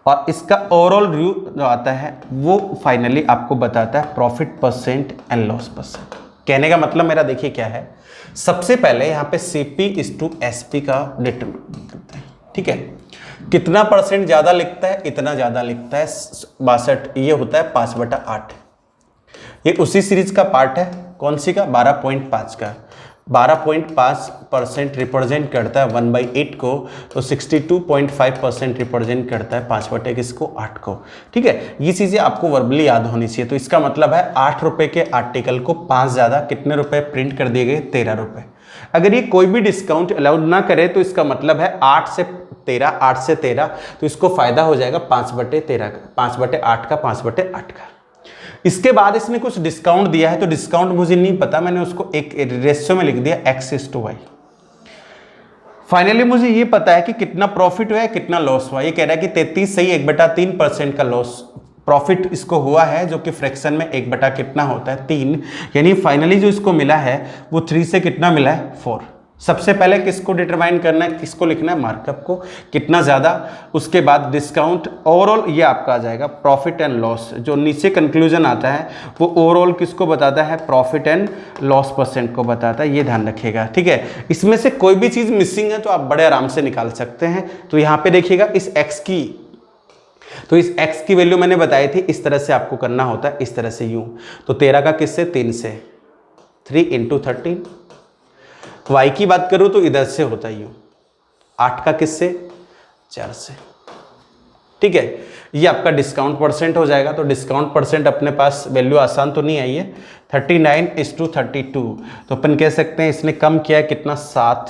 और इसका ओवरऑल व्यू जो आता है वो फाइनली आपको बताता है profit percent and loss percent. कहने का मतलब मेरा देखिए क्या है, सबसे पहले यहाँ पे CP/SP का डिटरमाइन करते हैं, ठीक है। कितना परसेंट ज्यादा लिखता है, इतना ज्यादा लिखता है 62, ये होता है 5/8। ये उसी सीरीज का पार्ट है, कौन सी का, 12.5 का। 12.5% रिप्रेजेंट करता है 1/8 को, तो 62.5% रिप्रेजेंट करता है 5/8 को, ठीक है। ये चीजें आपको वर्बली याद होनी चाहिए। तो इसका मतलब है 8 रुपए के आर्टिकल को 5 ज्यादा कितने रुपए प्रिंट कर दिए गए, 13 रुपए। अगर ये कोई भी डिस्काउंट अलाउड ना करे तो इसका मतलब है 8 से 13, तो इसको फायदा हो जाएगा 5/13 का, 5/8 का, 5/8 का। इसके बाद इसने कुछ डिस्काउंट दिया है, तो डिस्काउंट मुझे नहीं पता, मैंने उसको एक रेशियो में लिख दिया X/Y। फाइनली मुझे ये पता है कि कितना प्रॉफिट हुआ है, कितना लॉस हुआ। ये कह रहा है कि 33 सही 1/3% का लॉस प्रॉफिट इसको हुआ है, जो कि फ्रैक्शन में 1 कितना होता है, 3। यानी फाइनली जो इसको मिला है वो 3 से कितना मिला है, 4। सबसे पहले किसको डिटरमाइन करना है, किसको लिखना है, मार्कअप को, कितना ज्यादा। उसके बाद डिस्काउंट, ओवरऑल ये आपका आ जाएगा प्रॉफिट एंड लॉस। जो नीचे कंक्लूजन आता है वो ओवरऑल किसको बताता है, प्रॉफिट एंड लॉस परसेंट को बताता है, ये ध्यान रखिएगा, ठीक है। इसमें से कोई भी चीज मिसिंग है तो आप बड़े आराम से निकाल सकते हैं। तो यहाँ पे देखिएगा इस x की वैल्यू मैंने बताई थी, इस तरह से आपको करना होता है, इस तरह से यूं। तो 13 का किससे, 3 से, 3 × 13। y की बात करूं तो इधर से होता है यूं, 8 का किससे, 4 से। ठीक है, ये आपका डिस्काउंट परसेंट हो जाएगा। तो डिस्काउंट परसेंट अपने पास वैल्यू आसान तो नहीं आई है, 39:32, तो अपन कह सकते हैं इसने कम किया है कितना, 7,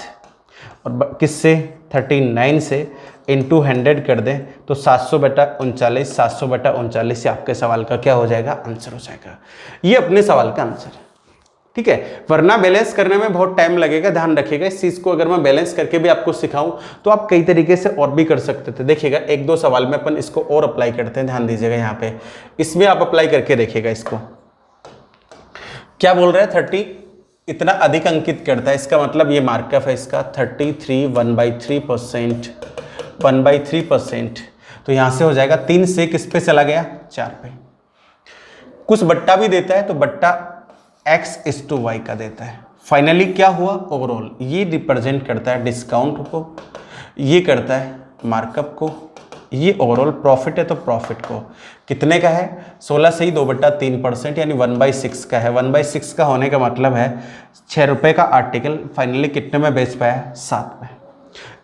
और किससे, 39 से इंटू 100 कर दें तो 700/39, 700/39 से आपके सवाल का क्या हो जाएगा, आंसर हो जाएगा। ये अपने सवाल का आंसर है, ठीक है। वरना बैलेंस करने में बहुत टाइम लगेगा, ध्यान रखिएगा इस चीज़ को। अगर मैं बैलेंस करके भी आपको सिखाऊं तो आप कई तरीके से और भी कर सकते थे। देखिएगा एक दो सवाल में अपन इसको और अप्लाई करते हैं, ध्यान दीजिएगा यहाँ पे, इसमें आप अप्लाई करके देखिएगा इसको। क्या बोल रहे हैं, 30 इतना अधिक अंकित करता है, इसका मतलब ये मार्कअप है इसका 33 1/3%, 1/3%। तो यहाँ से हो जाएगा 3 से किस पे चला गया, 4 पे। कुछ बट्टा भी देता है तो बट्टा x/y का देता है। फाइनली क्या हुआ, ओवरऑल ये रिप्रेजेंट करता है डिस्काउंट को, ये करता है मार्कअप को, ये ओवरऑल प्रॉफिट है तो प्रॉफिट को कितने का है, 16 से ही 2/3% यानी 1/6 का है। 1/6 का होने का मतलब है 6 रुपये का आर्टिकल फाइनली कितने में बेच पाया, 7 में।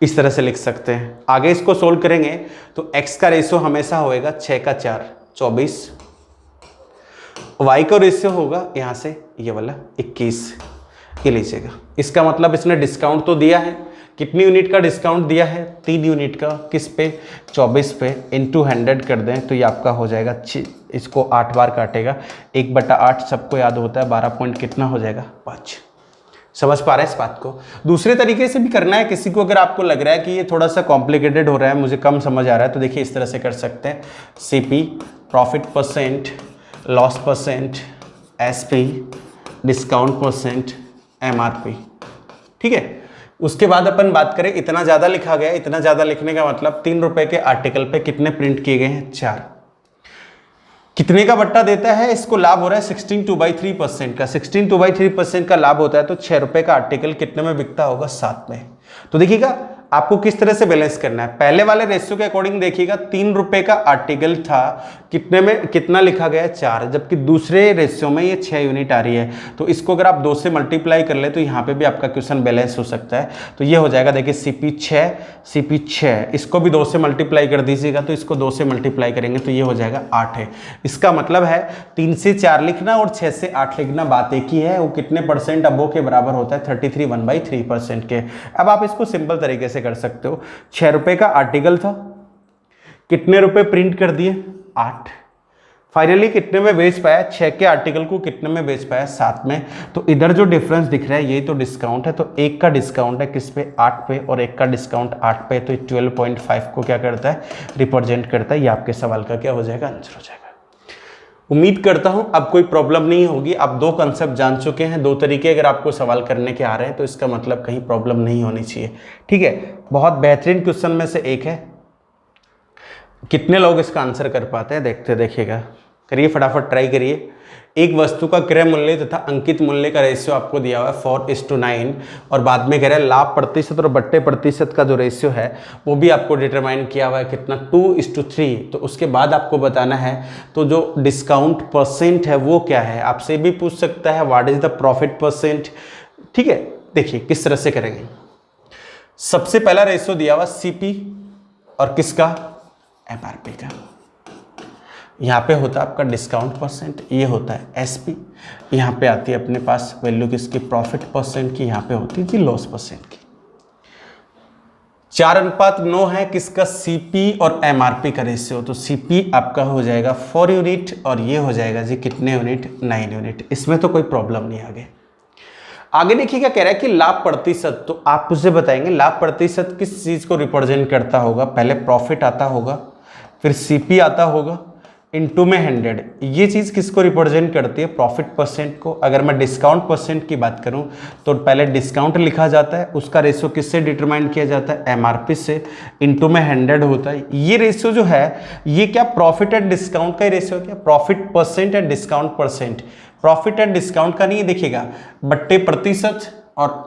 इस तरह से लिख सकते हैं। आगे इसको सोल्व करेंगे तो x का रेशियो हमेशा होएगा 6 का 4 24, y का रेशियो होगा यहाँ से ये वाला 21, ये लीजिएगा। इसका मतलब इसने डिस्काउंट तो दिया है, कितनी यूनिट का डिस्काउंट दिया है, 3 यूनिट का, किस पे, 24 पे, इंटू 100 कर दें तो ये आपका हो जाएगा, इसको 8 बार काटेगा, 1/8 सबको याद होता है, 12 पॉइंट कितना हो जाएगा, 5। समझ पा रहे हैं इस बात को। दूसरे तरीके से भी करना है किसी को, अगर आपको लग रहा है कि ये थोड़ा सा कॉम्प्लिकेटेड हो रहा है, मुझे कम समझ आ रहा है, तो देखिए इस तरह से कर सकते हैं। CP profit percent, loss percent, SP discount percent, MRP, ठीक है। उसके बाद अपन बात करें, इतना ज़्यादा लिखा गया, इतना ज़्यादा लिखने का मतलब 3 रुपए के आर्टिकल पे कितने प्रिंट किए गए हैं, 4। कितने का बट्टा देता है, इसको लाभ हो रहा है 16/3% का, 16/3% का लाभ होता है तो 6 रुपए का आर्टिकल कितने में बिकता होगा, 7 में। तो देखिएगा आपको किस तरह से बैलेंस करना है। पहले वाले रेशियो के अकॉर्डिंग देखिएगा 3 रुपए का आर्टिकल था, कितने में कितना लिखा गया है, 4, जबकि दूसरे रेशियो में ये 6 यूनिट आ रही है। तो इसको अगर आप 2 से मल्टीप्लाई कर ले तो यहाँ पे भी आपका क्वेश्चन बैलेंस हो सकता है। तो ये हो जाएगा, देखिए CP 6, इसको भी 2 से मल्टीप्लाई कर दीजिएगा, तो इसको 2 से मल्टीप्लाई करेंगे तो ये हो जाएगा 8 है। इसका मतलब है 3 से 4 लिखना और 6 से 8 लिखना बात एक ही है। वो कितने परसेंट अबो के बराबर होता है, 33 1/3% के। अब आप इसको सिंपल तरीके से कर सकते हो। 6 रुपए का आर्टिकल था, कितने रुपए प्रिंट कर दिए, 8। फाइनली कितने में बेच पाया, 6 के आर्टिकल को कितने में बेच पाया, 7 में। तो इधर जो डिफरेंस दिख रहा है ये तो डिस्काउंट है, तो 1 का डिस्काउंट है किस पे, 8 पे, और 1 का डिस्काउंट 8 पे, तो 12.5 को क्या करता है, रिप्रेजेंट करता है। ये आपके सवाल का क्या हो जाएगा, आंसर हो जाएगा। उम्मीद करता हूं अब कोई प्रॉब्लम नहीं होगी। आप 2 कंसेप्ट जान चुके हैं, 2 तरीके अगर आपको सवाल करने के आ रहे हैं तो इसका मतलब कहीं प्रॉब्लम नहीं होनी चाहिए, ठीक है। बहुत बेहतरीन क्वेश्चन में से एक है। कितने लोग इसका आंसर कर पाते हैं, देखिएगा, करिए फटाफट ट्राई करिए। एक वस्तु का क्रय मूल्य तथा अंकित मूल्य का रेशियो आपको दिया हुआ है 4:9, और बाद में कह रहा है लाभ प्रतिशत और बट्टे प्रतिशत का जो रेशियो है वो भी आपको डिटरमाइन किया हुआ है कितना, 2:3। तो उसके बाद आपको बताना है तो जो डिस्काउंट परसेंट है वो क्या है, आपसे भी पूछ सकता है what is the profit percent, ठीक है। देखिए किस तरह से करेंगे। सबसे पहला रेशियो दिया हुआ CP और किसका, MRP का। यहाँ पे होता है आपका डिस्काउंट परसेंट, ये होता है SP। यहाँ पे आती है अपने पास वैल्यू किसकी, प्रॉफिट परसेंट की, यहाँ पे होती है जी लॉस परसेंट की। 4:9 है किसका, CP और MRP का रेशियो। तो CP आपका हो जाएगा 4 यूनिट और ये हो जाएगा जी कितने यूनिट, 9 यूनिट। इसमें तो कोई प्रॉब्लम नहीं। आगे देखिए क्या कह रहा है कि लाभ प्रतिशत, तो आप मुझे बताएंगे लाभ प्रतिशत किस चीज को रिप्रेजेंट करता होगा। पहले प्रॉफिट आता होगा, फिर CP आता होगा, इनटू में 100, ये चीज़ किसको रिप्रेजेंट करती है, प्रॉफिट परसेंट को। अगर मैं डिस्काउंट परसेंट की बात करूं तो पहले डिस्काउंट लिखा जाता है, उसका रेशियो किससे डिटरमाइन किया जाता है, MRP से, इनटू में 100 होता है। ये रेशियो जो है ये क्या प्रॉफिट एंड डिस्काउंट का रेशियो, क्या profit percent and discount percent, profit and discount का नहीं देखिएगा, बट्टे प्रतिशत और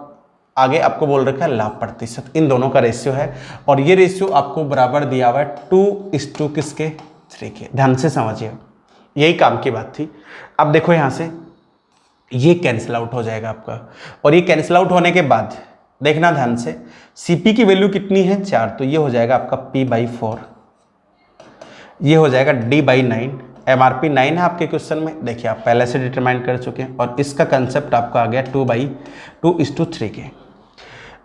आगे आपको बोल रखा है लाभ प्रतिशत, इन दोनों का रेशियो है। और ये रेशियो आपको बराबर दिया हुआ है 2:3 किसके, 3 के। ध्यान से समझिए, यही काम की बात थी। अब देखो यहाँ से ये कैंसिल आउट हो जाएगा आपका, और ये कैंसिल आउट होने के बाद देखना ध्यान से, CP की वैल्यू कितनी है, 4, तो ये हो जाएगा आपका P/4, ये हो जाएगा D/9। MRP 9 है आपके क्वेश्चन में, देखिए आप पहले से डिटरमाइन कर चुके हैं, और इसका कंसेप्ट आपका आ गया 2/2:3 के।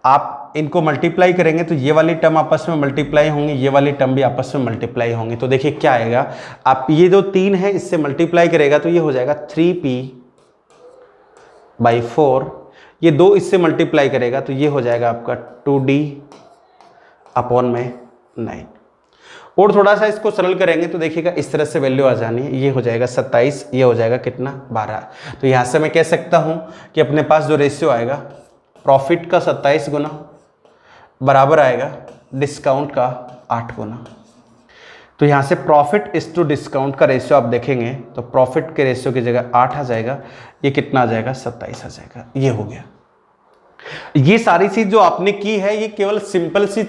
आप इनको मल्टीप्लाई करेंगे तो ये वाली टर्म आपस में मल्टीप्लाई होंगी, ये वाली टर्म भी आपस में मल्टीप्लाई होंगी। तो देखिए क्या आएगा, आप ये जो 3 है इससे मल्टीप्लाई करेगा तो ये हो जाएगा 3p/4, ये 2 इससे मल्टीप्लाई करेगा तो ये हो जाएगा आपका 2D/9। और थोड़ा सा इसको सरल करेंगे तो देखिएगा इस तरह से वैल्यू आ जानी है, ये हो जाएगा 27, ये हो जाएगा कितना 12। तो यहाँ से मैं कह सकता हूँ कि अपने पास जो रेशियो आएगा प्रॉफिट का 27 गुना बराबर आएगा डिस्काउंट का 8 गुना। तो यहाँ से प्रॉफिट इस टू डिस्काउंट का रेशियो आप देखेंगे तो प्रॉफिट के रेशियो की जगह 8 आ जाएगा, ये कितना आ जाएगा 27 आ जाएगा। ये हो गया। ये सारी चीज जो आपने की है ये केवल सिंपल सी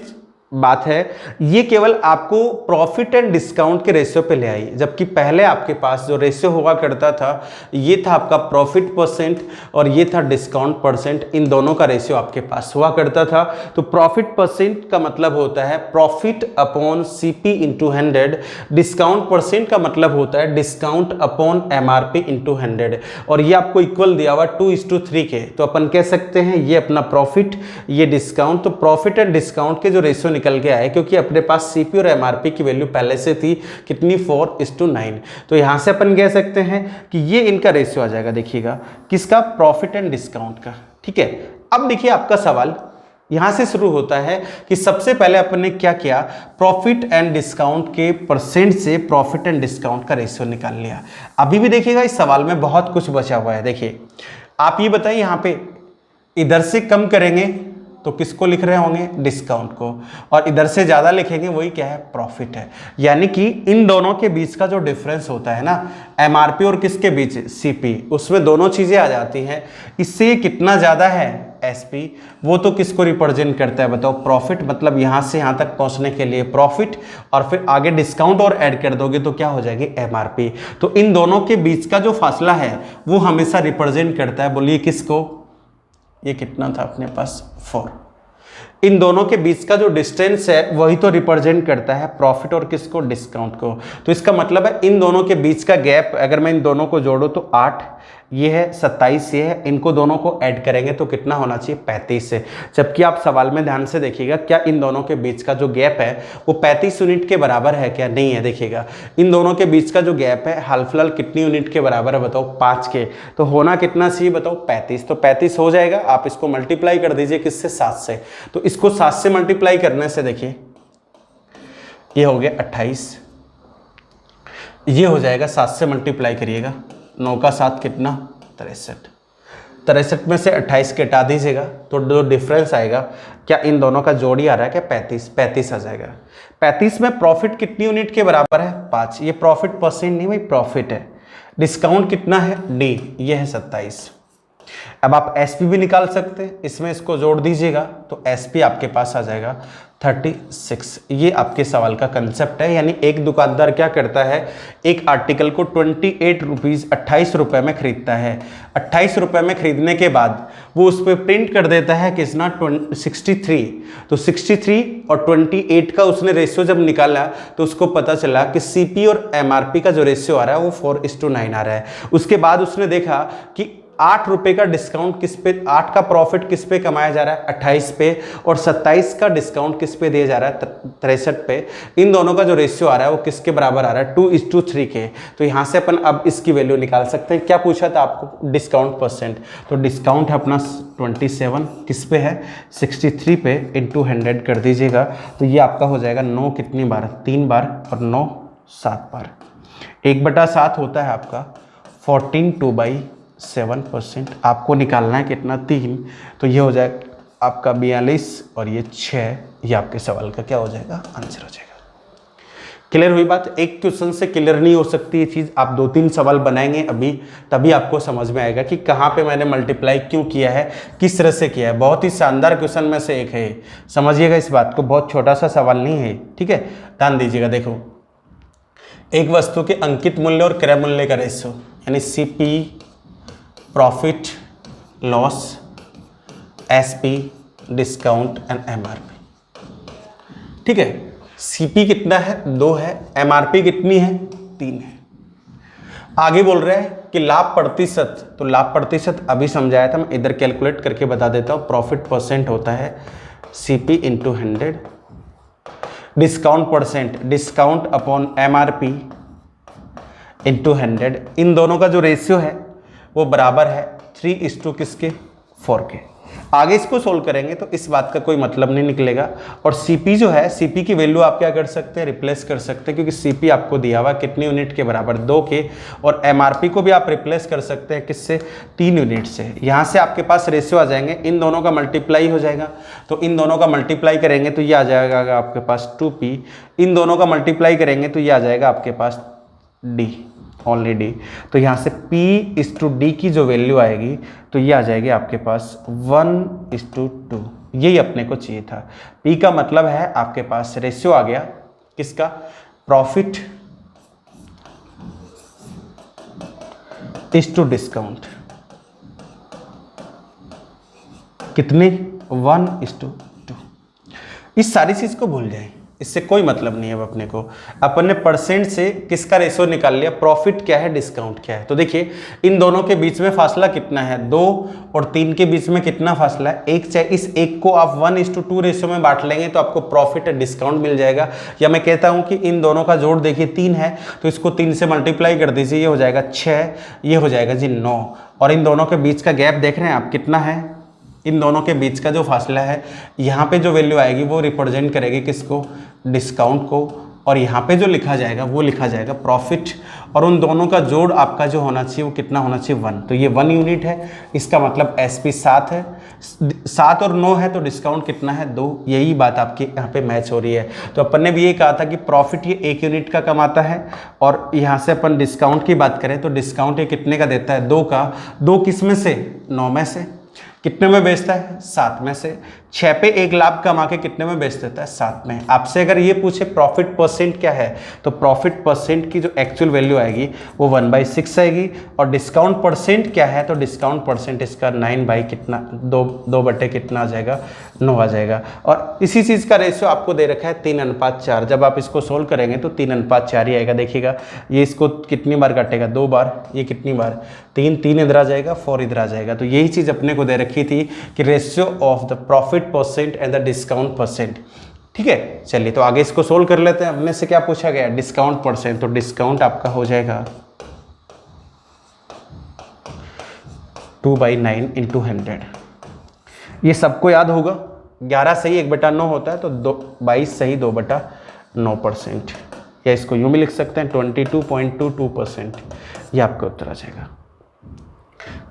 बात है, ये केवल आपको प्रॉफिट एंड डिस्काउंट के रेशियो पे ले आई, जबकि पहले आपके पास जो रेशियो हुआ करता था ये था आपका प्रॉफिट परसेंट और ये था डिस्काउंट परसेंट, इन दोनों का रेशियो आपके पास हुआ करता था। तो प्रॉफिट परसेंट का मतलब होता है profit upon CP into 100, discount percent का मतलब होता है डिस्काउंट अपॉन MRP इंटू 100, और ये आपको इक्वल दिया हुआ 2:3 के। तो अपन कह सकते हैं ये अपना प्रॉफिट, ये डिस्काउंट। तो प्रॉफिट एंड डिस्काउंट के जो रेशियो निकल के आए, क्योंकि अपने पास CP और MRP की वैल्यू पहले से थी कितनी 4:9, तो यहां से अपन कह सकते हैं कि ये इनका रेशियो आ जाएगा। देखिएगा किसका, प्रॉफिट एंड डिस्काउंट का। ठीक है, अब देखिए आपका सवाल यहां से शुरू होता है कि सबसे पहले अपन ने क्या किया, प्रॉफिट एंड डिस्काउंट के परसेंट से प्रॉफिट एंड डिस्काउंट का रेशियो निकाल लिया। अभी भी देखिएगा इस सवाल में बहुत कुछ बचा हुआ है। देखिए आप ये बताइए, यहां पे इधर से कम करेंगे तो किसको लिख रहे होंगे, डिस्काउंट को, और इधर से ज़्यादा लिखेंगे वही क्या है, प्रॉफिट है। यानी कि इन दोनों के बीच का जो डिफरेंस होता है ना, MRP और किसके बीच, CP, उसमें दोनों चीज़ें आ जाती हैं। इससे ये कितना ज़्यादा है, SP, वो तो किसको रिप्रेजेंट करता है बताओ, प्रॉफिट। मतलब यहाँ से यहाँ तक पहुँचने के लिए प्रॉफिट, और फिर आगे डिस्काउंट और ऐड कर दोगे तो क्या हो जाएगी, MRP। तो इन दोनों के बीच का जो फासला है वो हमेशा रिप्रेजेंट करता है, बोलिए किसको, ये कितना था अपने पास 4। इन दोनों के बीच का जो डिस्टेंस है वही तो रिप्रेजेंट करता है प्रॉफिट और किसको, डिस्काउंट को। तो इसका मतलब है इन दोनों के बीच का गैप, अगर मैं इन दोनों को जोड़ूं तो 8, ये है 27, ये है, इनको दोनों को ऐड करेंगे तो कितना होना चाहिए, 35 है। जबकि आप सवाल में ध्यान से देखिएगा, क्या इन दोनों के बीच का जो गैप है वो 35 यूनिट के बराबर है क्या, नहीं है। देखिएगा इन दोनों के बीच का जो गैप है हाल फिलहाल कितनी यूनिट के बराबर है बताओ, 5 के। तो होना कितना चाहिए बताओ, 35। तो 35 हो जाएगा, आप इसको मल्टीप्लाई कर दीजिए किससे, 7 से। तो इसको 7 से मल्टीप्लाई करने से देखिए ये हो गया 28, ये हो जाएगा 7 से मल्टीप्लाई करिएगा, 9 का 7 कितना, 63। 63 में से 28 के हटा दीजिएगा तो जो डिफरेंस आएगा, क्या इन दोनों का जोड़ी आ रहा है क्या, 35 आ जाएगा। 35 में प्रॉफिट कितनी यूनिट के बराबर है, 5। ये प्रॉफिट परसेंट नहीं भाई, प्रॉफिट है। डिस्काउंट कितना है, D, ये है 27। अब आप SP भी निकाल सकते हैं, इसमें इसको जोड़ दीजिएगा तो SP आपके पास आ जाएगा 36। ये आपके सवाल का कंसेप्ट है। यानी एक दुकानदार क्या करता है, एक आर्टिकल को 28 रुपए में खरीदता है। 28 रुपए में खरीदने के बाद वो उस पर प्रिंट कर देता है कितना, 63। तो 63 और 28 का उसने रेशियो जब निकाला तो उसको पता चला कि CP और MRP का जो रेशियो आ रहा है वो 4:9 आ रहा है। उसके बाद उसने देखा कि 8 रुपए का डिस्काउंट किस पे, 8 का प्रॉफिट किस पे कमाया जा रहा है, 28 पे, और 27 का डिस्काउंट किस पे दिया जा रहा है, 63 पे। इन दोनों का जो रेशियो आ रहा है वो किसके बराबर आ रहा है, 2:3 के। तो यहाँ से अपन अब इसकी वैल्यू निकाल सकते हैं। क्या पूछा था आपको, डिस्काउंट परसेंट, तो डिस्काउंट है अपना 27, किस पे है, 63 पे, इंटू 100 कर दीजिएगा तो ये आपका हो जाएगा 9 कितनी बार, 3 बार, और 9 7 बार। 1/7 होता है आपका 14, 2/7%। आपको निकालना है कितना, 3। तो ये हो जाएगा आपका 42 और ये 6। ये आपके सवाल का क्या हो जाएगा, आंसर हो जाएगा। क्लियर हुई बात। एक क्वेश्चन से क्लियर नहीं हो सकती ये चीज़, आप 2-3 सवाल बनाएंगे अभी, तभी आपको समझ में आएगा कि कहाँ पे मैंने मल्टीप्लाई क्यों किया है, किस तरह से किया है। बहुत ही शानदार क्वेश्चन में से एक है, समझिएगा इस बात को, बहुत छोटा सा सवाल नहीं है। ठीक है, ध्यान दीजिएगा। देखो, एक वस्तु के अंकित मूल्य और क्रय मूल्य का रेशियो, यानी CP, profit, loss, SP, discount and MRP। ठीक है, सीपी कितना है, 2 है, एमआरपी कितनी है, 3 है। आगे बोल रहे हैं कि लाभ प्रतिशत, तो लाभ प्रतिशत अभी समझाया था, मैं इधर कैलकुलेट करके बता देता हूँ। प्रॉफिट परसेंट होता है CP into 100, discount percent, discount upon MRP into 100। इन दोनों का जो रेशियो है वो बराबर है 3:4 किसके, 4 के। आगे इसको सोल्व करेंगे तो इस बात का कोई मतलब नहीं निकलेगा। और सीपी जो है, सीपी की वैल्यू आप क्या कर सकते हैं, रिप्लेस कर सकते हैं, क्योंकि सीपी आपको दिया हुआ कितनी यूनिट के बराबर, 2 के। और एमआरपी को भी आप रिप्लेस कर सकते हैं किससे, 3 यूनिट से। यहाँ से आपके पास रेशियो आ जाएंगे, इन दोनों का मल्टीप्लाई हो जाएगा, तो इन दोनों का मल्टीप्लाई करेंगे तो ये आ जाएगा आपके पास 2p, इन दोनों का मल्टीप्लाई करेंगे तो ये आ जाएगा आपके पास d, ओनली d। तो यहाँ से p/d की जो वैल्यू आएगी तो ये आ जाएगी आपके पास 1:2। यही अपने को चाहिए था। p का मतलब है आपके पास रेशियो आ गया किसका, प्रॉफिट इज टू डिस्काउंट, कितने, 1:2। इस सारी चीज को भूल जाए, इससे कोई मतलब नहीं है। अब अपने को, अपन ने परसेंट से किसका रेशियो निकाल लिया, प्रॉफिट क्या है, डिस्काउंट क्या है। तो देखिए इन दोनों के बीच में फासला कितना है, 2 और 3 के बीच में कितना फासला है, 1। चाहे इस 1 को आप 1:2 रेशियो में बांट लेंगे तो आपको प्रॉफिट और डिस्काउंट मिल जाएगा। या मैं कहता हूं कि इन दोनों का जोड़ देखिए 3 है, तो इसको 3 से मल्टीप्लाई कर दीजिए, ये हो जाएगा 6, ये हो जाएगा जी 9। और इन दोनों के बीच का गैप देख रहे हैं आप कितना है, इन दोनों के बीच का जो फासला है, यहाँ पे जो वैल्यू आएगी वो रिप्रेजेंट करेगी किसको, डिस्काउंट को। और यहाँ पे जो लिखा जाएगा वो लिखा जाएगा प्रॉफिट। और उन दोनों का जोड़ आपका जो होना चाहिए वो कितना होना चाहिए, 1। तो ये 1 यूनिट है, इसका मतलब एसपी 7 है, 7 और 9 है तो डिस्काउंट कितना है, 2। यही बात आपकी यहाँ पे मैच हो रही है। तो अपन ने भी ये कहा था कि प्रॉफिट ये 1 यूनिट का कमाता है, और यहाँ से अपन डिस्काउंट की बात करें तो डिस्काउंट ये कितने का देता है, 2 का। 2 किस में से, 9 में से। कितने में बेचता है, 7 में से। 6 पे 1 लाभ कमा के कितने में बेच देता है, 7 में। आपसे अगर ये पूछे प्रॉफिट परसेंट क्या है, तो प्रॉफिट परसेंट की जो एक्चुअल वैल्यू आएगी वो 1/6 आएगी। और डिस्काउंट परसेंट क्या है, तो डिस्काउंट परसेंट इसका 9 कितना, 2 बटे कितना आ जाएगा, 9 आ जाएगा। और इसी चीज़ का रेशियो आपको दे रखा है 3:4। जब आप इसको सोल्व करेंगे तो 3:4 ही आएगा। देखिएगा ये इसको कितनी बार काटेगा, 2 बार, ये कितनी बार, 3 इधर आ जाएगा, 4 इधर आ जाएगा। तो यही चीज़ अपने को दे रखी थी कि ratio of the profit percent and the discount percent. ठीक है, चलिए तो आगे इसको सोल्व कर लेते हैं। अपने से क्या पूछा गया, डिस्काउंट परसेंट। तो डिस्काउंट आपका हो जाएगा 2/9 इंटू 100। ये सबको याद होगा, 11 सही 1/9 होता है, तो 22 सही 2/9%। या इसको यूं भी लिख सकते हैं 22.22%। ये आपका उत्तर आ जाएगा।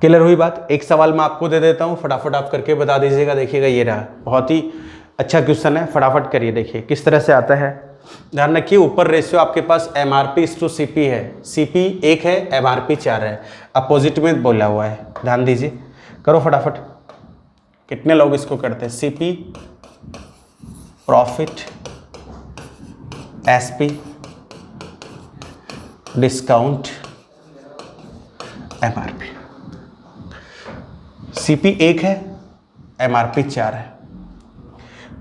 क्लियर हुई बात। एक सवाल मैं आपको दे देता हूँ, फटाफट आप करके बता दीजिएगा। देखिएगा ये रहा, बहुत ही अच्छा क्वेश्चन है, फटाफट करिए। देखिए किस तरह से आता है, ध्यान रखिए। ऊपर रेशियो आपके पास MRP/CP है, CP 1 है, MRP 4 है, अपोजिट में बोला हुआ है। ध्यान दीजिए, करो फटाफट। कितने लोग इसको करते हैं, CP profit, SP discount, MRP। CP 1 है, MRP 4 है।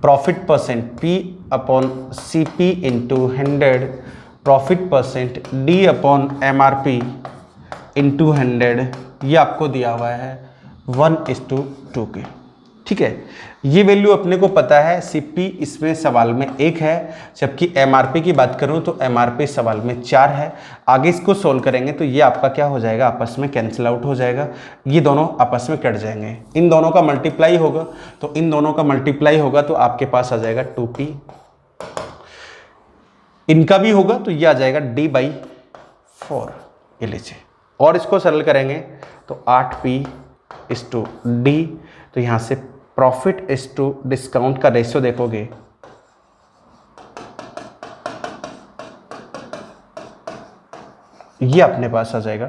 Profit percent P/CP into 100, profit percent D/MRP into 100। ये आपको दिया हुआ है 1:2 के। ठीक है, ये वैल्यू अपने को पता है। CP इसमें सवाल में 1 है, जबकि MRP की बात करूं तो MRP सवाल में 4 है। आगे इसको सोल्व करेंगे तो ये आपका क्या हो जाएगा, आपस में कैंसिल आउट हो जाएगा, ये दोनों आपस में कट जाएंगे। इन दोनों का मल्टीप्लाई होगा, तो इन दोनों का मल्टीप्लाई होगा तो आपके पास आ जाएगा 2p। इनका भी होगा तो ये आ जाएगा D/4। ये लीजिए, और इसको सरल करेंगे तो 8p/D। तो यहाँ से प्रॉफिट इज टू डिस्काउंट का रेशियो देखोगे, ये अपने पास आ जाएगा।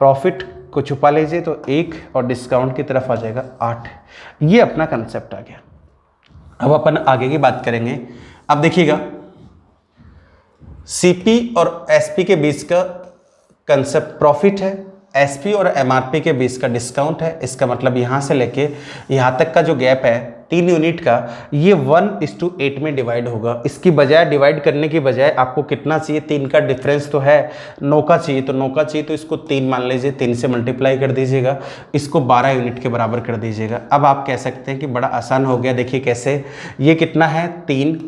प्रॉफिट को छुपा लीजिए तो 1 और डिस्काउंट की तरफ आ जाएगा 8। ये अपना कंसेप्ट आ गया। अब अपन आगे की बात करेंगे। अब देखिएगा, CP और SP के बीच का कंसेप्ट प्रॉफिट है, SP और MRP के बीच का डिस्काउंट है। इसका मतलब यहाँ से लेके यहाँ तक का जो गैप है 3 यूनिट का, ये 1:8 में डिवाइड होगा। इसकी बजाय डिवाइड करने की बजाय आपको कितना चाहिए, 3 का डिफरेंस तो है, 9 का चाहिए, तो 9 का चाहिए तो इसको 3 मान लीजिए, 3 से मल्टीप्लाई कर दीजिएगा, इसको 12 यूनिट के बराबर कर दीजिएगा। अब आप कह सकते हैं कि बड़ा आसान हो गया। देखिए कैसे, ये कितना है 3,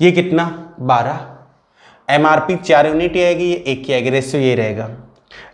ये कितना 12, MRP 4 यूनिट आएगी, ये 1 की आएगी, रेशियो ये रहेगा।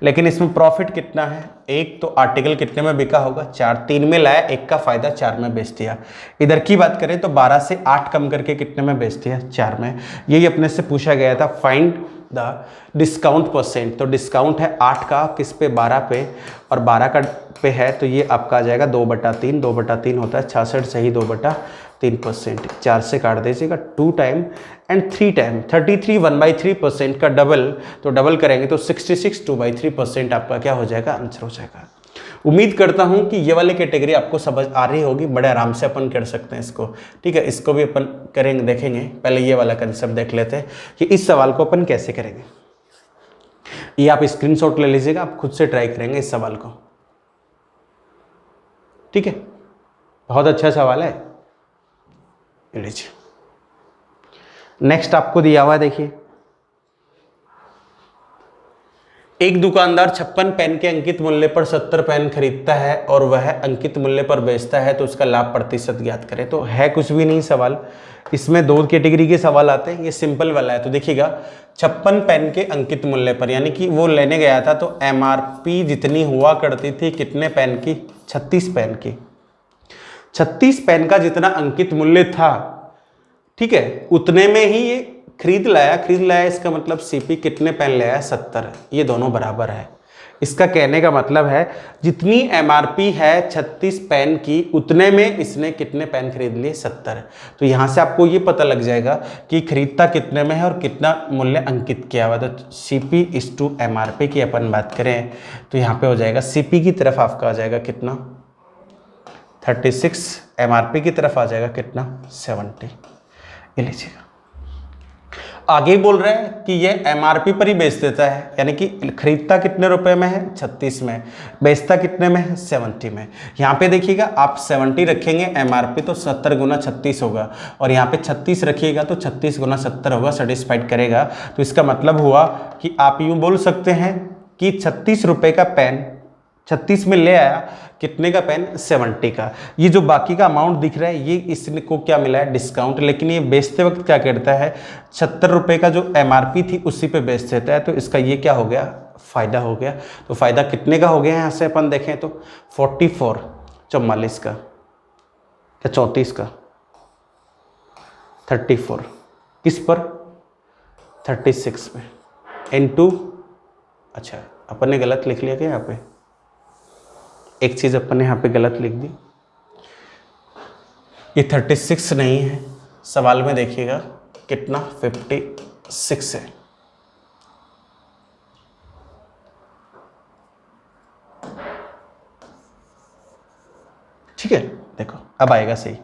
लेकिन इसमें प्रॉफिट कितना है, 1, तो आर्टिकल कितने में बिका होगा 4, 3 में लाया, 1 का फायदा 4 में बेच दिया। इधर की बात करें तो 12 से 8 कम करके कितने में बेच दिया, 4 में। यही अपने से पूछा गया था, फाइंड द डिस्काउंट परसेंट। तो डिस्काउंट है 8 का किस पे, 12 पे, और 12 का पे है तो ये आपका आ जाएगा 2/3, 2/3 होता है 66, सही 2/3%। 4 से काट दीजिएगा, 2 टाइम एंड 3 टाइम, 33 1/3% का डबल, तो डबल करेंगे तो 66 2/3% आपका क्या हो जाएगा, आंसर हो जाएगा। उम्मीद करता हूं कि ये वाली कैटेगरी आपको समझ आ रही होगी, बड़े आराम से अपन कर सकते हैं इसको, ठीक है। इसको भी अपन करेंगे, देखेंगे। पहले ये वाला कंसेप्ट देख लेते हैं कि इस सवाल को अपन कैसे करेंगे। ये आप स्क्रीनशॉट ले लीजिएगा, आप खुद से ट्राई करेंगे इस सवाल को, ठीक है। बहुत अच्छा सवाल है, लीजिए। नेक्स्ट आपको दिया हुआ है, देखिए, एक दुकानदार 56 पेन के अंकित मूल्य पर 70 पेन खरीदता है और वह अंकित मूल्य पर बेचता है, तो उसका लाभ प्रतिशत ज्ञात करें। तो है कुछ भी नहीं सवाल, इसमें 2 कैटेगरी के सवाल आते हैं, ये सिंपल वाला है। तो देखिएगा 56 पेन के अंकित मूल्य पर, यानी कि वो लेने गया था तो MRP जितनी हुआ करती थी कितने पेन की, 36 पेन की, 36 पेन का जितना अंकित मूल्य था, ठीक है, उतने में ही ये खरीद लाया। इसका मतलब CP कितने पेन ले आया, 70, ये दोनों बराबर है। इसका कहने का मतलब है जितनी MRP है 36 पेन की, उतने में इसने कितने पेन खरीद लिए, 70। तो यहाँ से आपको ये पता लग जाएगा कि खरीदता कितने में है और कितना मूल्य अंकित किया हुआ। तो CP/MRP की अपन बात करें तो यहाँ पे हो जाएगा CP की तरफ आपका आ जाएगा कितना, 36, MRP की तरफ आ जाएगा कितना, 70। ये लीजिएगा। आगे बोल रहे हैं कि ये MRP पर ही बेच देता है, यानी कि खरीदता कितने रुपए में है, 36 में, बेचता कितने में है, 70 में। यहाँ पे देखिएगा आप 70 रखेंगे MRP तो 70 गुना 36 होगा, और यहाँ पे 36 रखिएगा तो 36 गुना 70 होगा, सेटिस्फाइड करेगा। तो इसका मतलब हुआ कि आप यूँ बोल सकते हैं कि 36 रुपये का पेन 36 में ले आया, कितने का पेन, 70 का। ये जो बाकी का अमाउंट दिख रहा है ये इसको क्या मिला है, डिस्काउंट। लेकिन ये बेचते वक्त क्या करता है, 76 रुपये का जो MRP थी उसी पे बेच देता है, तो इसका ये क्या हो गया, फ़ायदा हो गया। तो फ़ायदा कितने का हो गया यहाँ से अपन देखें तो 44 का या 34 का, 34 किस पर, 36 में, इनटू, अच्छा अपन ने गलत लिख लिया क्या यहाँ पे, एक चीज़ अपन ने यहाँ पे गलत लिख दी, ये 36 नहीं है, सवाल में देखिएगा कितना, 56 है। ठीक है, देखो अब आएगा सही।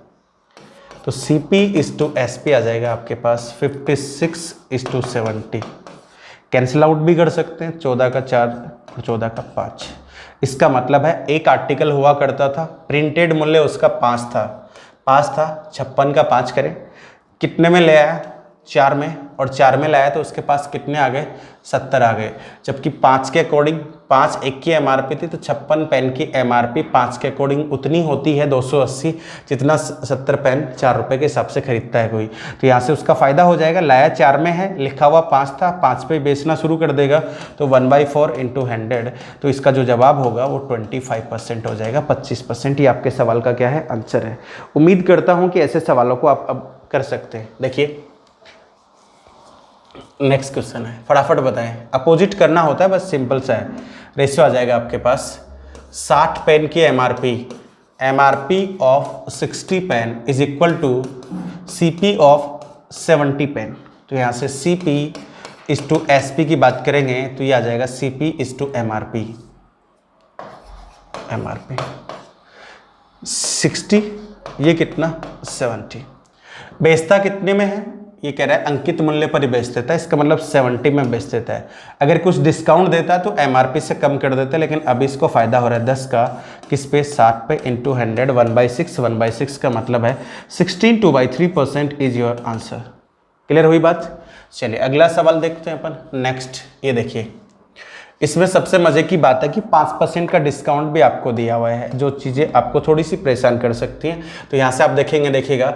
तो CP/SP आ जाएगा आपके पास 56/70। कैंसिल आउट भी कर सकते हैं, 14 का 4 और 14 का 5। इसका मतलब है एक आर्टिकल हुआ करता था, प्रिंटेड मूल्य उसका 5 था, 56 का 5 करें, कितने में ले आया, 4 में, और 4 में लाया तो उसके पास कितने आ गए, 70 आ गए। जबकि 5 के अकॉर्डिंग, 5 एक की MRP थी तो 56 पेन की MRP 5 के अकॉर्डिंग उतनी होती है 280, जितना 70 पेन 4 रुपये के हिसाब से खरीदता है कोई। तो यहाँ से उसका फ़ायदा हो जाएगा, लाया 4 में है, लिखा हुआ 5 था, 5 पे बेचना शुरू कर देगा, तो 1/4 × 100, तो इसका जो जवाब होगा वो 25% हो जाएगा, 25%। ये आपके सवाल का क्या है, आंसर है। उम्मीद करता हूँ कि ऐसे सवालों को आप अब कर सकते हैं। देखिए नेक्स्ट क्वेश्चन है, फटाफट बताएं। अपोजिट करना होता है, बस सिंपल सा है। रेशियो आ जाएगा आपके पास 60 पेन की MRP of 60 pen is equal to CP of 70 pen. तो यहाँ से CP/SP की बात करेंगे तो ये आ जाएगा CP/MRP। 60, ये कितना, 70। बेचता कितने में है, ये कह रहा है अंकित मूल्य पर ही बेच देता है, इसका मतलब 70 में बेच देता है। अगर कुछ डिस्काउंट देता है तो MRP से कम कर देता है, लेकिन अभी इसको फायदा हो रहा है 10 का, किस पे 60 पे इंटू 100 1/6 1/6 का मतलब है 16 2/3% इज योर आंसर। क्लियर हुई बात। चलिए अगला सवाल देखते हैं अपन। नेक्स्ट ये देखिए, इसमें सबसे मजे की बात है कि 5% का डिस्काउंट भी आपको दिया हुआ है, जो चीज़ें आपको थोड़ी सी परेशान कर सकती हैं। तो यहाँ से आप देखेंगे, देखिएगा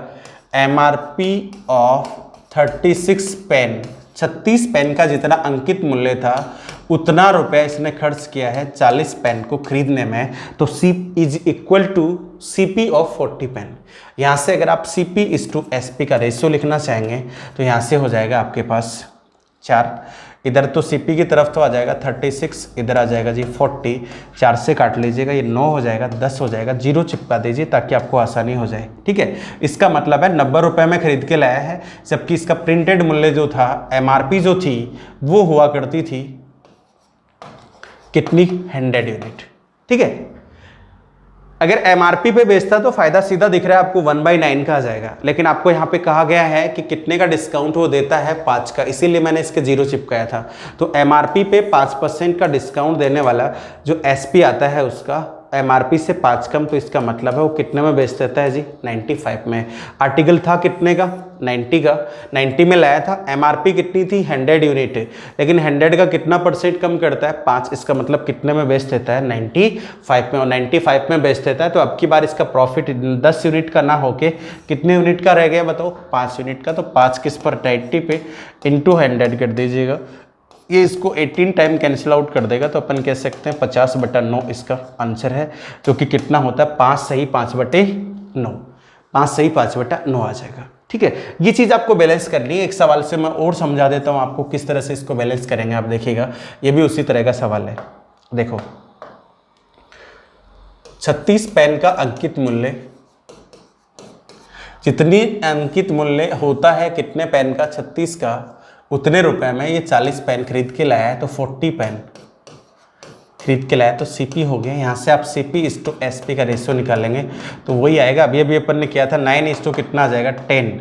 MRP ऑफ 36 पेन, 36 पेन का जितना अंकित मूल्य था उतना रुपया इसने खर्च किया है 40 पेन को खरीदने में। तो C is equal to CP of 40 pen. यहाँ से अगर आप CP इज टू SP का रेशियो लिखना चाहेंगे तो यहाँ से हो जाएगा आपके पास 4, इधर तो CP की तरफ तो आ जाएगा 36, इधर आ जाएगा जी 40, 4 से काट लीजिएगा, ये 9 हो जाएगा, 10 हो जाएगा, 0 चिपका दीजिए ताकि आपको आसानी हो जाए। ठीक है, इसका मतलब है 90 रुपये में खरीद के लाया है, जबकि इसका प्रिंटेड मूल्य जो था, MRP जो थी वो हुआ करती थी कितनी, 100 यूनिट। ठीक है, अगर MRP पे बेचता तो फायदा सीधा दिख रहा है आपको 1/9 का आ जाएगा, लेकिन आपको यहाँ पे कहा गया है कि कितने का डिस्काउंट वो देता है, 5 का, इसीलिए मैंने इसके 0 चिपकाया था। तो MRP पे 5% का डिस्काउंट देने वाला जो SP आता है उसका MRP से 5 कम, तो इसका मतलब है वो कितने में बेच देता है जी, 95 में। आर्टिकल था कितने का, 90 का, 90 में लाया था। MRP कितनी थी, 100 यूनिट, लेकिन 100 का कितना % कम करता है, 5, इसका मतलब कितने में बेच देता है, 95 में। और 95 में बेच देता है तो अब की बार इसका प्रॉफिट 10 यूनिट का ना होके कितने यूनिट का रह गया बताओ, 5 यूनिट का। तो 5 किस पर, 90 पे इंटू 100 कर दीजिएगा, ये इसको 18 टाइम कैंसिल आउट कर देगा, तो अपन कह सकते हैं 50/9 इसका आंसर है, जो कि कितना होता है, 5 सही 5/9, 5 सही 5/9 आ जाएगा। ठीक है, ये चीज़ आपको बैलेंस करनी है। एक सवाल से मैं और समझा देता हूँ आपको किस तरह से इसको बैलेंस करेंगे। आप देखिएगा, ये भी उसी तरह का सवाल है। देखो, 36 पेन का अंकित मूल्य, जितनी अंकित मूल्य होता है कितने पेन का, 36 का, उतने रुपए में ये 40 पेन खरीद के लाया है। तो 40 पेन खरीद के लाया तो CP हो गया। यहाँ से आप CP इस टू SP का रेशियो निकालेंगे तो वही आएगा। अभी अपन ने किया था 9 इस टू कितना आ जाएगा, 10,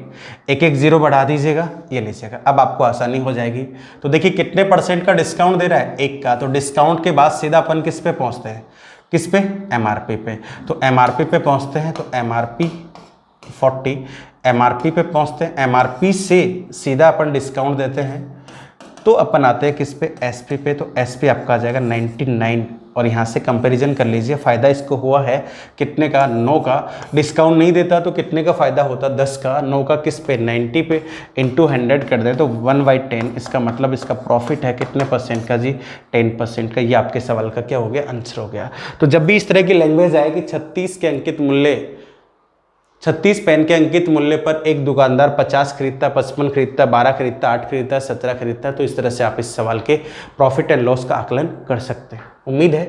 एक 0 बढ़ा दीजिएगा, ये लीजिएगा, अब आपको आसानी हो जाएगी। तो देखिए कितने % का डिस्काउंट दे रहा है, 1 का। तो डिस्काउंट के बाद सीधा अपन किस पे पहुँचते हैं, किस पे, MRP पे। तो MRP पे पहुँचते हैं, तो MRP 40, MRP पे पहुंचते हैं, MRP से सीधा अपन डिस्काउंट देते हैं तो अपन आते हैं किस पे, SP पे। तो SP आपका आ जाएगा 99, और यहाँ से कंपैरिजन कर लीजिए, फ़ायदा इसको हुआ है कितने का, 9 का। डिस्काउंट नहीं देता तो कितने का फ़ायदा होता, 10 का। 9 का किस पे, 90 पे इंटू 100 कर दें तो 1/10, इसका मतलब इसका प्रॉफिट है कितने % का जी, 10% का। ये आपके सवाल का क्या हो गया, आंसर हो गया। तो जब भी इस तरह की लैंग्वेज आए कि 36 के अंकित मूल्य, 36 पेन के अंकित मूल्य पर एक दुकानदार 50 खरीदता, 55 खरीदता, 12 खरीदता, 8 खरीदता, 17 खरीदता, तो इस तरह से आप इस सवाल के प्रॉफिट एंड लॉस का आकलन कर सकते हैं। उम्मीद है।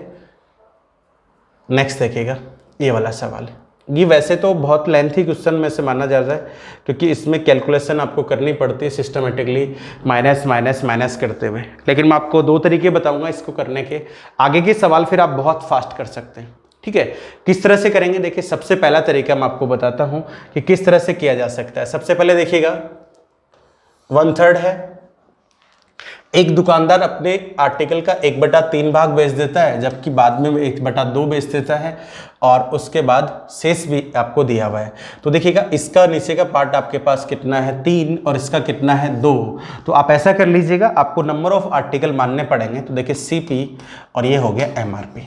नेक्स्ट देखिएगा, ये वाला सवाल, ये वैसे तो बहुत लेंथी क्वेश्चन में से माना जा रहा है, क्योंकि इसमें कैलकुलेशन आपको करनी पड़ती है सिस्टमेटिकली, माइनस माइनस माइनस करते हुए। लेकिन मैं आपको 2 तरीके बताऊंगा इसको करने के। आगे के सवाल फिर आप बहुत फास्ट कर सकते हैं। ठीक है, किस तरह से करेंगे, देखिए सबसे पहला तरीका मैं आपको बताता हूं कि किस तरह से किया जा सकता है। सबसे पहले देखिएगा, 1/3 है, एक दुकानदार अपने आर्टिकल का 1/3 भाग बेच देता है, जबकि बाद में 1/2 बेच देता है, और उसके बाद शेष भी आपको दिया हुआ है। तो देखिएगा, इसका नीचे का पार्ट आपके पास कितना है, 3, और इसका कितना है, 2। तो आप ऐसा कर लीजिएगा, आपको नंबर ऑफ आर्टिकल मानने पड़ेंगे। तो देखिए CP, और ये हो गया MRP।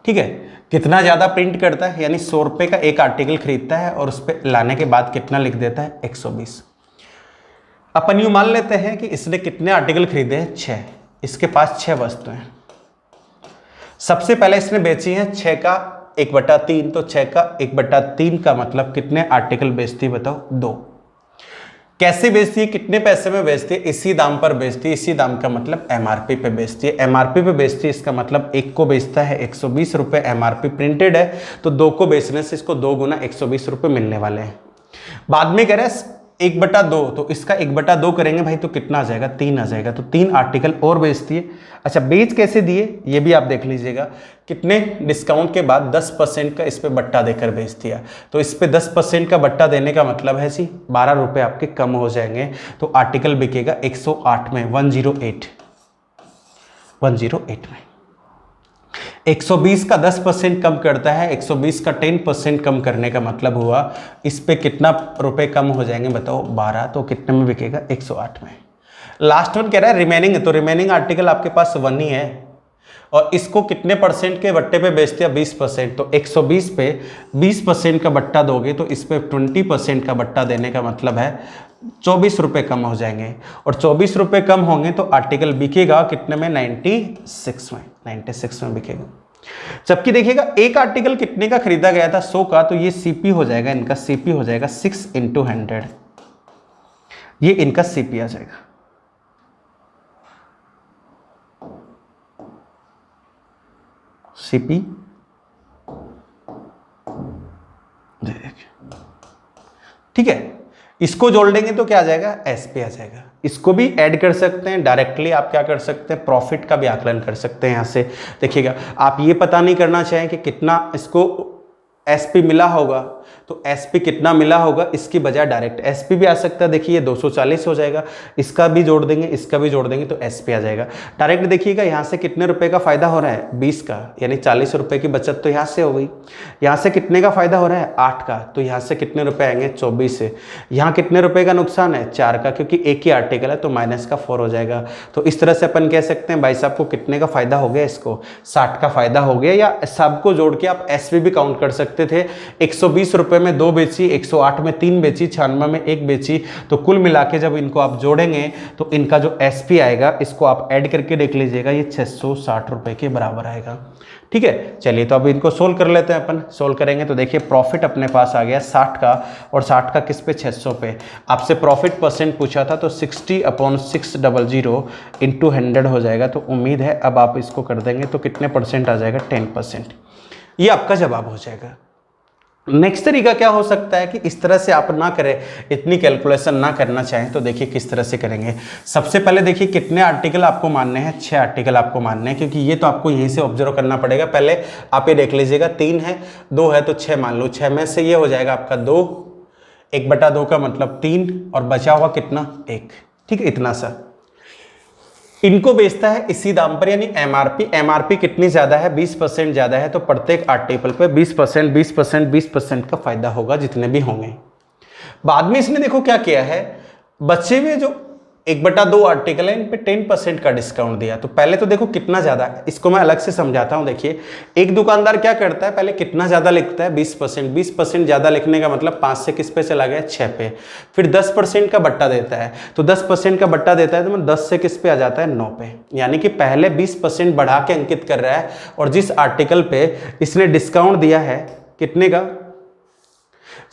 ठीक है, कितना ज़्यादा प्रिंट करता है, यानी 100 रुपये का एक आर्टिकल खरीदता है और उस पर लाने के बाद कितना लिख देता है, 120। अपन यूँ मान लेते हैं कि इसने कितने आर्टिकल खरीदे हैं, 6, इसके पास 6 वस्तुएं। सबसे पहले इसने बेची है 6 का 1/3, तो 6 का 1/3 का मतलब कितने आर्टिकल बेचती है बताओ, 2। कैसे बेचती है, कितने पैसे में बेचती है, इसी दाम पर बेचती है। इसी दाम का मतलब MRP पे बेचती है। MRP पे बेचती है, इसका मतलब एक को बेचता है 120 रुपये, MRP प्रिंटेड है, तो 2 को बेचने से इसको 2 गुना 120 रुपये मिलने वाले हैं। बाद में कह रहे हैं 1/2, तो इसका 1/2 करेंगे भाई तो कितना आ जाएगा, 3 आ जाएगा। तो 3 आर्टिकल और बेचती है। अच्छा, बेच कैसे दिए ये भी आप देख लीजिएगा, कितने डिस्काउंट के बाद 10% का इस पे बट्टा देकर बेच दिया। तो इस पे 10% का बट्टा देने का मतलब है जी 12 रुपये आपके कम हो जाएंगे। तो आर्टिकल बिकेगा 108 में, 108 में। 120 का 10% कम करता है, 120 का 10% कम करने का मतलब हुआ इस पे कितना रुपए कम हो जाएंगे बताओ, 12। तो कितने में बिकेगा, 108 में। लास्ट वन कह रहा है रिमेनिंग है, तो रिमेनिंग आर्टिकल आपके पास 1 ही है और इसको कितने परसेंट के बट्टे पे बेचते हैं, 20%। तो 120 पे 20% का बट्टा दोगे तो इस पे 20% का बट्टा देने का मतलब है 24 रुपये कम हो जाएंगे और 24 रुपये कम होंगे तो आर्टिकल बिकेगा कितने में, 96 में बिकेगा। जबकि देखिएगा एक आर्टिकल कितने का खरीदा गया था, 100 का, तो ये सीपी हो जाएगा, इनका सीपी हो जाएगा 6 × 100, ये इनका सीपी आ जाएगा। सीपी ठीक है, इसको जोड़ देंगे तो क्या आ जाएगा, एसपी आ जाएगा। इसको भी ऐड कर सकते हैं, डायरेक्टली आप क्या कर सकते हैं, प्रॉफिट का भी आकलन कर सकते हैं। यहाँ से देखिएगा, आप ये पता नहीं करना चाहें कि कितना इसको एसपी मिला होगा, तो एसपी कितना मिला होगा, इसकी बजाय डायरेक्ट एसपी भी आ सकता है। देखिए 240 हो जाएगा, इसका भी जोड़ देंगे, इसका भी जोड़ देंगे तो एसपी आ जाएगा। डायरेक्ट देखिएगा यहाँ से कितने रुपए का फायदा हो रहा है, 20 का, यानी 40 रुपए की बचत तो यहाँ से हो गई। यहाँ से कितने का फायदा हो रहा है, 8 का, तो यहाँ से कितने रुपए आएंगे, 24 से। यहाँ कितने रुपए का नुकसान है, 4 का, क्योंकि एक ही आर्टिकल है तो माइनस का 4 हो जाएगा। तो इस तरह से अपन कह सकते हैं भाई साहब को कितने का फायदा हो गया, इसको 60 का फायदा हो गया। या सबको जोड़ के आप एसपी भी काउंट कर सकते थे। 120 रुपए में 2 बेची, 108 में 3 बेची, 96 में 1 बेची, तो कुल मिला के जब इनको आप जोड़ेंगे तो इनका जो एसपी आएगा, इसको आप ऐड करके देख लीजिएगा, ये 660 रुपए के बराबर आएगा। ठीक है, चलिए तो अब इनको सोल्व कर लेते हैं। अपन सोल्व करेंगे तो देखिए प्रॉफिट अपने पास आ गया 60 का, और 60 का किस पे, 600 पे। आपसे प्रॉफिट परसेंट पूछा था तो 60/600 × 100 हो जाएगा। तो उम्मीद है अब आप इसको कर देंगे तो कितने परसेंट आ जाएगा, 10%। ये आपका जवाब हो जाएगा। नेक्स्ट तरीका क्या हो सकता है कि इस तरह से आप ना करें, इतनी कैलकुलेशन ना करना चाहें तो देखिए किस तरह से करेंगे। सबसे पहले देखिए कितने आर्टिकल आपको मानने हैं, 6 आर्टिकल आपको मानने हैं, क्योंकि ये तो आपको यहीं से ऑब्जर्व करना पड़ेगा। पहले आप ये देख लीजिएगा, 3 है, 2 है तो 6 मान लो। 6 में से ये हो जाएगा आपका 2, 1/2 का मतलब 3, और बचा हुआ कितना, 1। ठीक है, इतना सा इनको बेचता है इसी दाम पर, यानी एमआरपी कितनी ज्यादा है, 20% ज्यादा है, तो प्रत्येक आर्टिकल पे 20% का फायदा होगा, जितने भी होंगे। बाद में इसने देखो क्या किया है, बचे हुए जो 1/2 आर्टिकल है इन पे 10% का डिस्काउंट दिया। तो पहले तो देखो कितना ज्यादा है, इसको मैं अलग से समझाता हूं। देखिए एक दुकानदार क्या करता है, पहले कितना ज्यादा लिखता है, 20% ज्यादा लिखने का मतलब 5 से किस पे चला गया, 6 पे। फिर 10% का बट्टा देता है, तो 10% का बट्टा देता है तो 10 से किस पे आ जाता है, 9 पे। यानी कि पहले 20% बढ़ा के अंकित कर रहा है, और जिस आर्टिकल पे इसने डिस्काउंट दिया है, कितने का,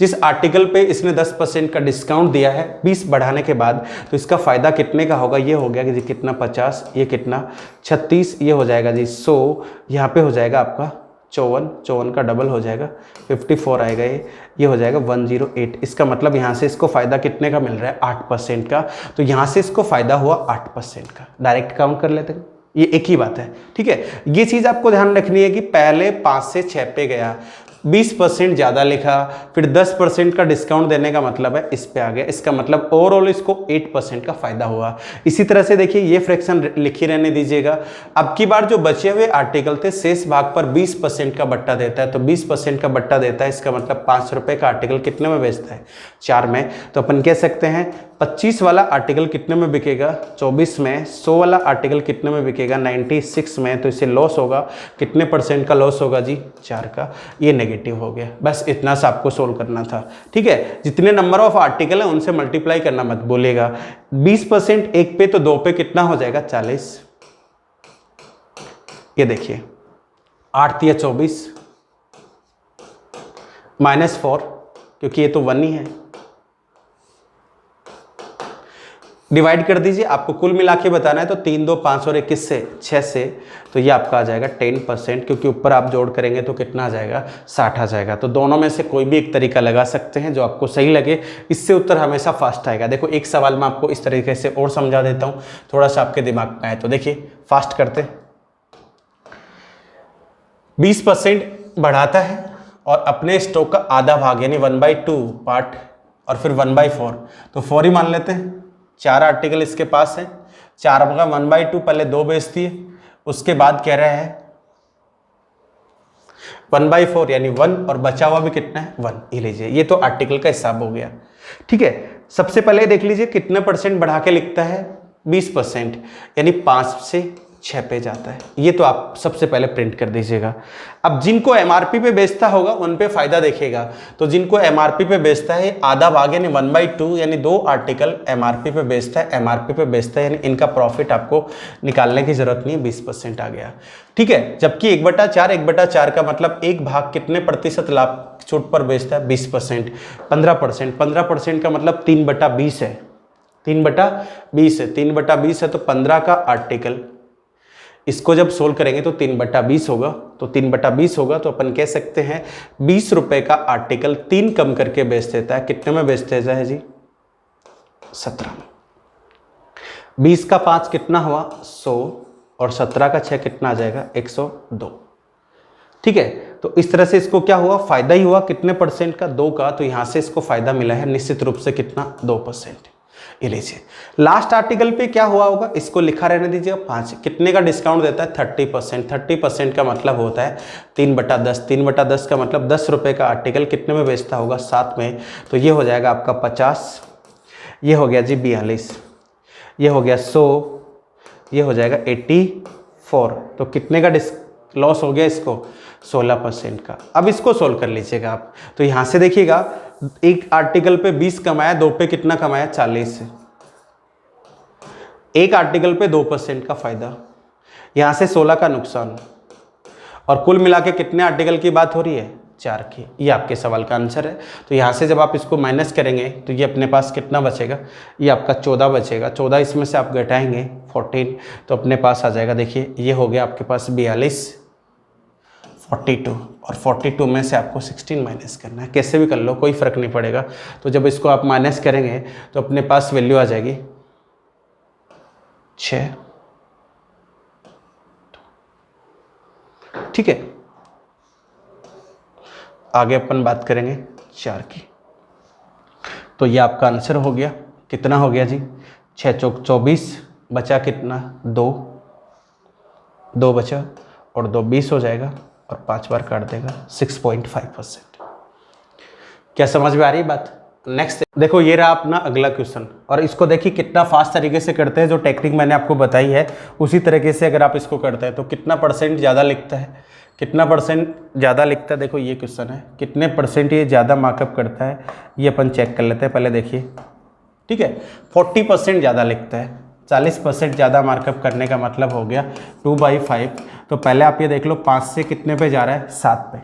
जिस आर्टिकल पे इसने 10% का डिस्काउंट दिया है 20 बढ़ाने के बाद, तो इसका फायदा कितने का होगा, ये हो गया कि जी कितना 50, ये कितना 36, ये हो जाएगा जी 100, यहाँ पे हो जाएगा आपका 54 का डबल हो जाएगा 54 आएगा, ये हो जाएगा 108। इसका मतलब यहाँ से इसको फायदा कितने का मिल रहा है, 8% का। तो यहाँ से इसको फायदा हुआ 8% का। डायरेक्ट काउंट कर लेते हैं, ये एक ही बात है। ठीक है, ये चीज आपको ध्यान रखनी है कि पहले 5 से 6 पे गया, 20% ज़्यादा लिखा, फिर 10% का डिस्काउंट देने का मतलब है इस पे आ गया। इसका मतलब ओवरऑल इसको 8% का फायदा हुआ। इसी तरह से देखिए ये फ्रैक्शन लिखी रहने दीजिएगा। अब की बार जो बचे हुए आर्टिकल थे शेष भाग पर 20% का बट्टा देता है, तो 20% का बट्टा देता है, इसका मतलब 5 रुपये का आर्टिकल कितने में बेचता है, 4 में। तो अपन कह सकते हैं 25 वाला आर्टिकल कितने में बिकेगा, 24 में। 100 वाला आर्टिकल कितने में बिकेगा, 96 में। तो इससे लॉस होगा, कितने परसेंट का लॉस होगा जी, 4 का। ये नेगेटिव हो गया। बस इतना सा आपको सोल्व करना था। ठीक है, जितने नंबर ऑफ आर्टिकल है उनसे मल्टीप्लाई करना मत बोलेगा। 20% एक पे तो 2 पे कितना हो जाएगा, 40। ये देखिए 8 या 24 -4, क्योंकि ये तो 1 ही है। डिवाइड कर दीजिए, आपको कुल मिला के बताना है तो 3, 2, 5 और 21 से 6 से, तो ये आपका आ जाएगा 10%, क्योंकि ऊपर आप जोड़ करेंगे तो कितना आ जाएगा, 60 आ जाएगा। तो दोनों में से कोई भी एक तरीका लगा सकते हैं जो आपको सही लगे, इससे उत्तर हमेशा फास्ट आएगा। देखो एक सवाल मैं आपको इस तरीके से और समझा देता हूँ, थोड़ा सा आपके दिमाग में आए। तो देखिए फास्ट करते, 20% बढ़ाता है और अपने स्टॉक का आधा भाग यानी 1/2 पार्ट, और फिर 1/4, तो 4 ही मान लेते हैं। 4 आर्टिकल इसके पास है, 4 का 1/2 पहले 2 बेचती है, उसके बाद कह रहा है 1/4 यानी 1 और बचा हुआ भी कितना है 1, ये लीजिए। ये तो आर्टिकल का हिसाब हो गया। ठीक है, सबसे पहले देख लीजिए कितने परसेंट बढ़ा के लिखता है 20%, यानी 5 से 6 पे जाता है। ये तो आप सबसे पहले प्रिंट कर दीजिएगा। अब जिनको एमआरपी पे बेचता होगा उन पे फायदा देखेगा। तो जिनको एमआरपी पे बेचता है आधा भाग यानी 1/2 यानी 2 आर्टिकल एमआरपी पे बेचता है, एमआरपी पे बेचता है, यानी इनका प्रॉफिट आपको निकालने की जरूरत नहीं है, 20% आ गया। ठीक है, जबकि 1/4 का मतलब एक भाग कितने प्रतिशत लाभ छूट पर बेचता है 20%, 15%, 15% का मतलब 3/20 है, 3/20 है, 3/20 है तो 15 का आर्टिकल। इसको जब सोल्व करेंगे तो 3/20 होगा, तो 3/20 होगा तो अपन कह सकते हैं 20 रुपए का आर्टिकल 3 कम करके बेच देता है। कितने में बेच देता है जी 17 में। 20 का 5 कितना हुआ 100 और 17 का 6 कितना आ जाएगा 102। ठीक है, तो इस तरह से इसको क्या हुआ फायदा ही हुआ कितने परसेंट का 2 का, तो यहां से इसको फायदा मिला है निश्चित रूप से कितना 2%। ये लीजिए लास्ट आर्टिकल पे क्या हुआ होगा, इसको लिखा रहने दीजिएगा 5। कितने का डिस्काउंट देता है 30%। 30% का मतलब होता है 3/10। 3/10 का मतलब 10 रुपए का आर्टिकल कितने में बेचता होगा 7 में, तो ये हो जाएगा आपका 50, ये हो गया जी 42, ये हो गया 100, ये हो जाएगा 84। तो कितने का लॉस हो गया इसको 16% का। अब इसको सोल्व कर लीजिएगा आप। तो यहां से देखिएगा एक आर्टिकल पे 20 कमाया, 2 पे कितना कमाया 40। एक आर्टिकल पे 2% का फायदा, यहां से 16 का नुकसान, और कुल मिला के कितने आर्टिकल की बात हो रही है 4 की। ये आपके सवाल का आंसर है। तो यहां से जब आप इसको माइनस करेंगे तो ये अपने पास कितना बचेगा, ये आपका 14 बचेगा। 14 इसमें से आप घटाएंगे 14 तो अपने पास आ जाएगा, देखिए ये हो गया आपके पास 42, 42, और 42 में से आपको 16 माइनस करना है। कैसे भी कर लो कोई फर्क नहीं पड़ेगा। तो जब इसको आप माइनस करेंगे तो अपने पास वैल्यू आ जाएगी 6। ठीक है, आगे अपन बात करेंगे 4 की। तो ये आपका आंसर हो गया, कितना हो गया जी 6 चौक 24, बचा कितना 2 बचा, और 2 20 हो जाएगा, और 5 बार काट देगा 6.5%। क्या समझ में आ रही है बात। नेक्स्ट देखो, ये रहा अपना अगला क्वेश्चन, और इसको देखिए कितना फास्ट तरीके से करते हैं। जो टेक्निक मैंने आपको बताई है उसी तरीके से अगर आप इसको करते हैं तो कितना परसेंट ज़्यादा लिखता है, कितना परसेंट ज़्यादा लिखता है। देखो ये क्वेश्चन है, कितने परसेंट ये ज़्यादा मार्कअप करता है, ये अपन चेक कर लेते हैं पहले। देखिए ठीक है, 40% ज़्यादा लिखता है। 40% ज़्यादा मार्कअप करने का मतलब हो गया 2/5। तो पहले आप ये देख लो 5 से कितने पे जा रहा है 7 पे।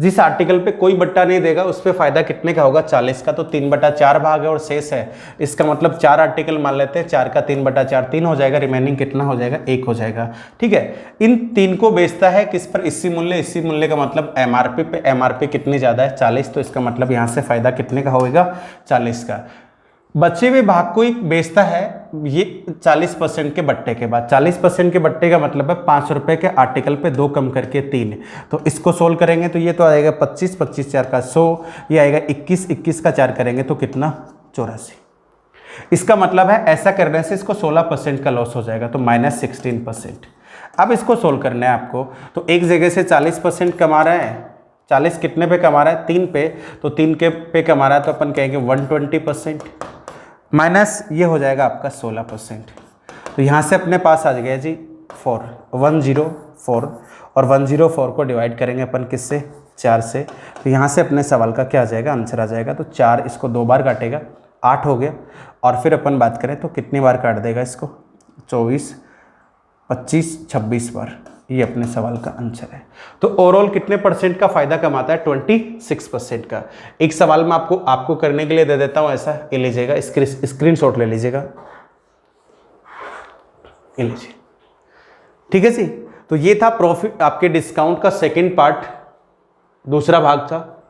जिस आर्टिकल पे कोई बट्टा नहीं देगा उस पे फायदा कितने का होगा 40 का, तो 3/4 भाग है और शेष है। इसका मतलब 4 आर्टिकल मान लेते हैं, 4 का 3/4 3 हो जाएगा, रिमेनिंग कितना हो जाएगा 1 हो जाएगा। ठीक है, इन 3 को बेचता है किस पर, इसी मूल्य। इसी मूल्य का मतलब एमआरपी पे। एमआरपी कितनी ज़्यादा है 40, तो इसका मतलब यहाँ से फायदा कितने का होगा 40 का। बचे हुए भाग को ही बेचता है ये 40% के बट्टे के बाद। 40% के बट्टे का मतलब है 5 रुपए के आर्टिकल पे 2 कम करके 3। तो इसको सोल्व करेंगे तो ये तो आएगा 25, 25 4 का 100, ये आएगा 21, 21 का 4 करेंगे तो कितना 84। इसका मतलब है ऐसा करने से इसको 16% का लॉस हो जाएगा, तो -16%। अब इसको सोल्व करना है आपको। तो एक जगह से 40% कमा रहा है, 40 कितने पे कमा रहा है 3 पे, तो 3 के पे कमा रहा है तो अपन कहेंगे 120%, माइनस ये हो जाएगा आपका 16%। तो यहाँ से अपने पास आ गया जी 104, और 104 को डिवाइड करेंगे अपन किससे 4 से। तो यहाँ से अपने सवाल का क्या आ जाएगा आंसर आ जाएगा। तो 4 इसको 2 बार काटेगा 8 हो गया, और फिर अपन बात करें तो कितनी बार काट देगा इसको 24, 25, 26 बार। ये अपने सवाल का आंसर है। तो ओवरऑल कितने परसेंट का फायदा कमाता है 26% का। एक सवाल में आपको करने के लिए दे देता हूं, ऐसा ये लीजिएगा, स्क्रीनशॉट ले लीजिएगा, ये लीजिए। ठीक है जी, तो ये था प्रॉफिट आपके डिस्काउंट का सेकंड पार्ट, दूसरा भाग था।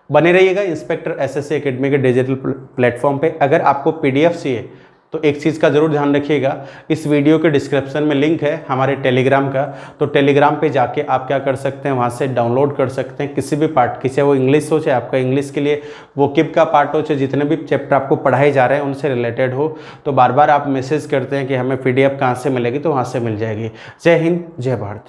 बने रहिएगा इंस्पेक्टर एसएससी एकेडमी के डिजिटल प्लेटफॉर्म पे। अगर आपको पीडीएफ चाहिए तो एक चीज़ का ज़रूर ध्यान रखिएगा, इस वीडियो के डिस्क्रिप्शन में लिंक है हमारे टेलीग्राम का। तो टेलीग्राम पे जाके आप क्या कर सकते हैं, वहाँ से डाउनलोड कर सकते हैं किसी भी पार्ट की, चाहे वो इंग्लिश हो, चाहे आपका इंग्लिश के लिए वोकिब का पार्ट हो, चाहे जितने भी चैप्टर आपको पढ़ाए जा रहे हैं उनसे रिलेटेड हो। तो बार बार आप मैसेज करते हैं कि हमें PDF कहाँ से मिलेगी, तो वहाँ से मिल जाएगी। जय हिंद, जय भारत।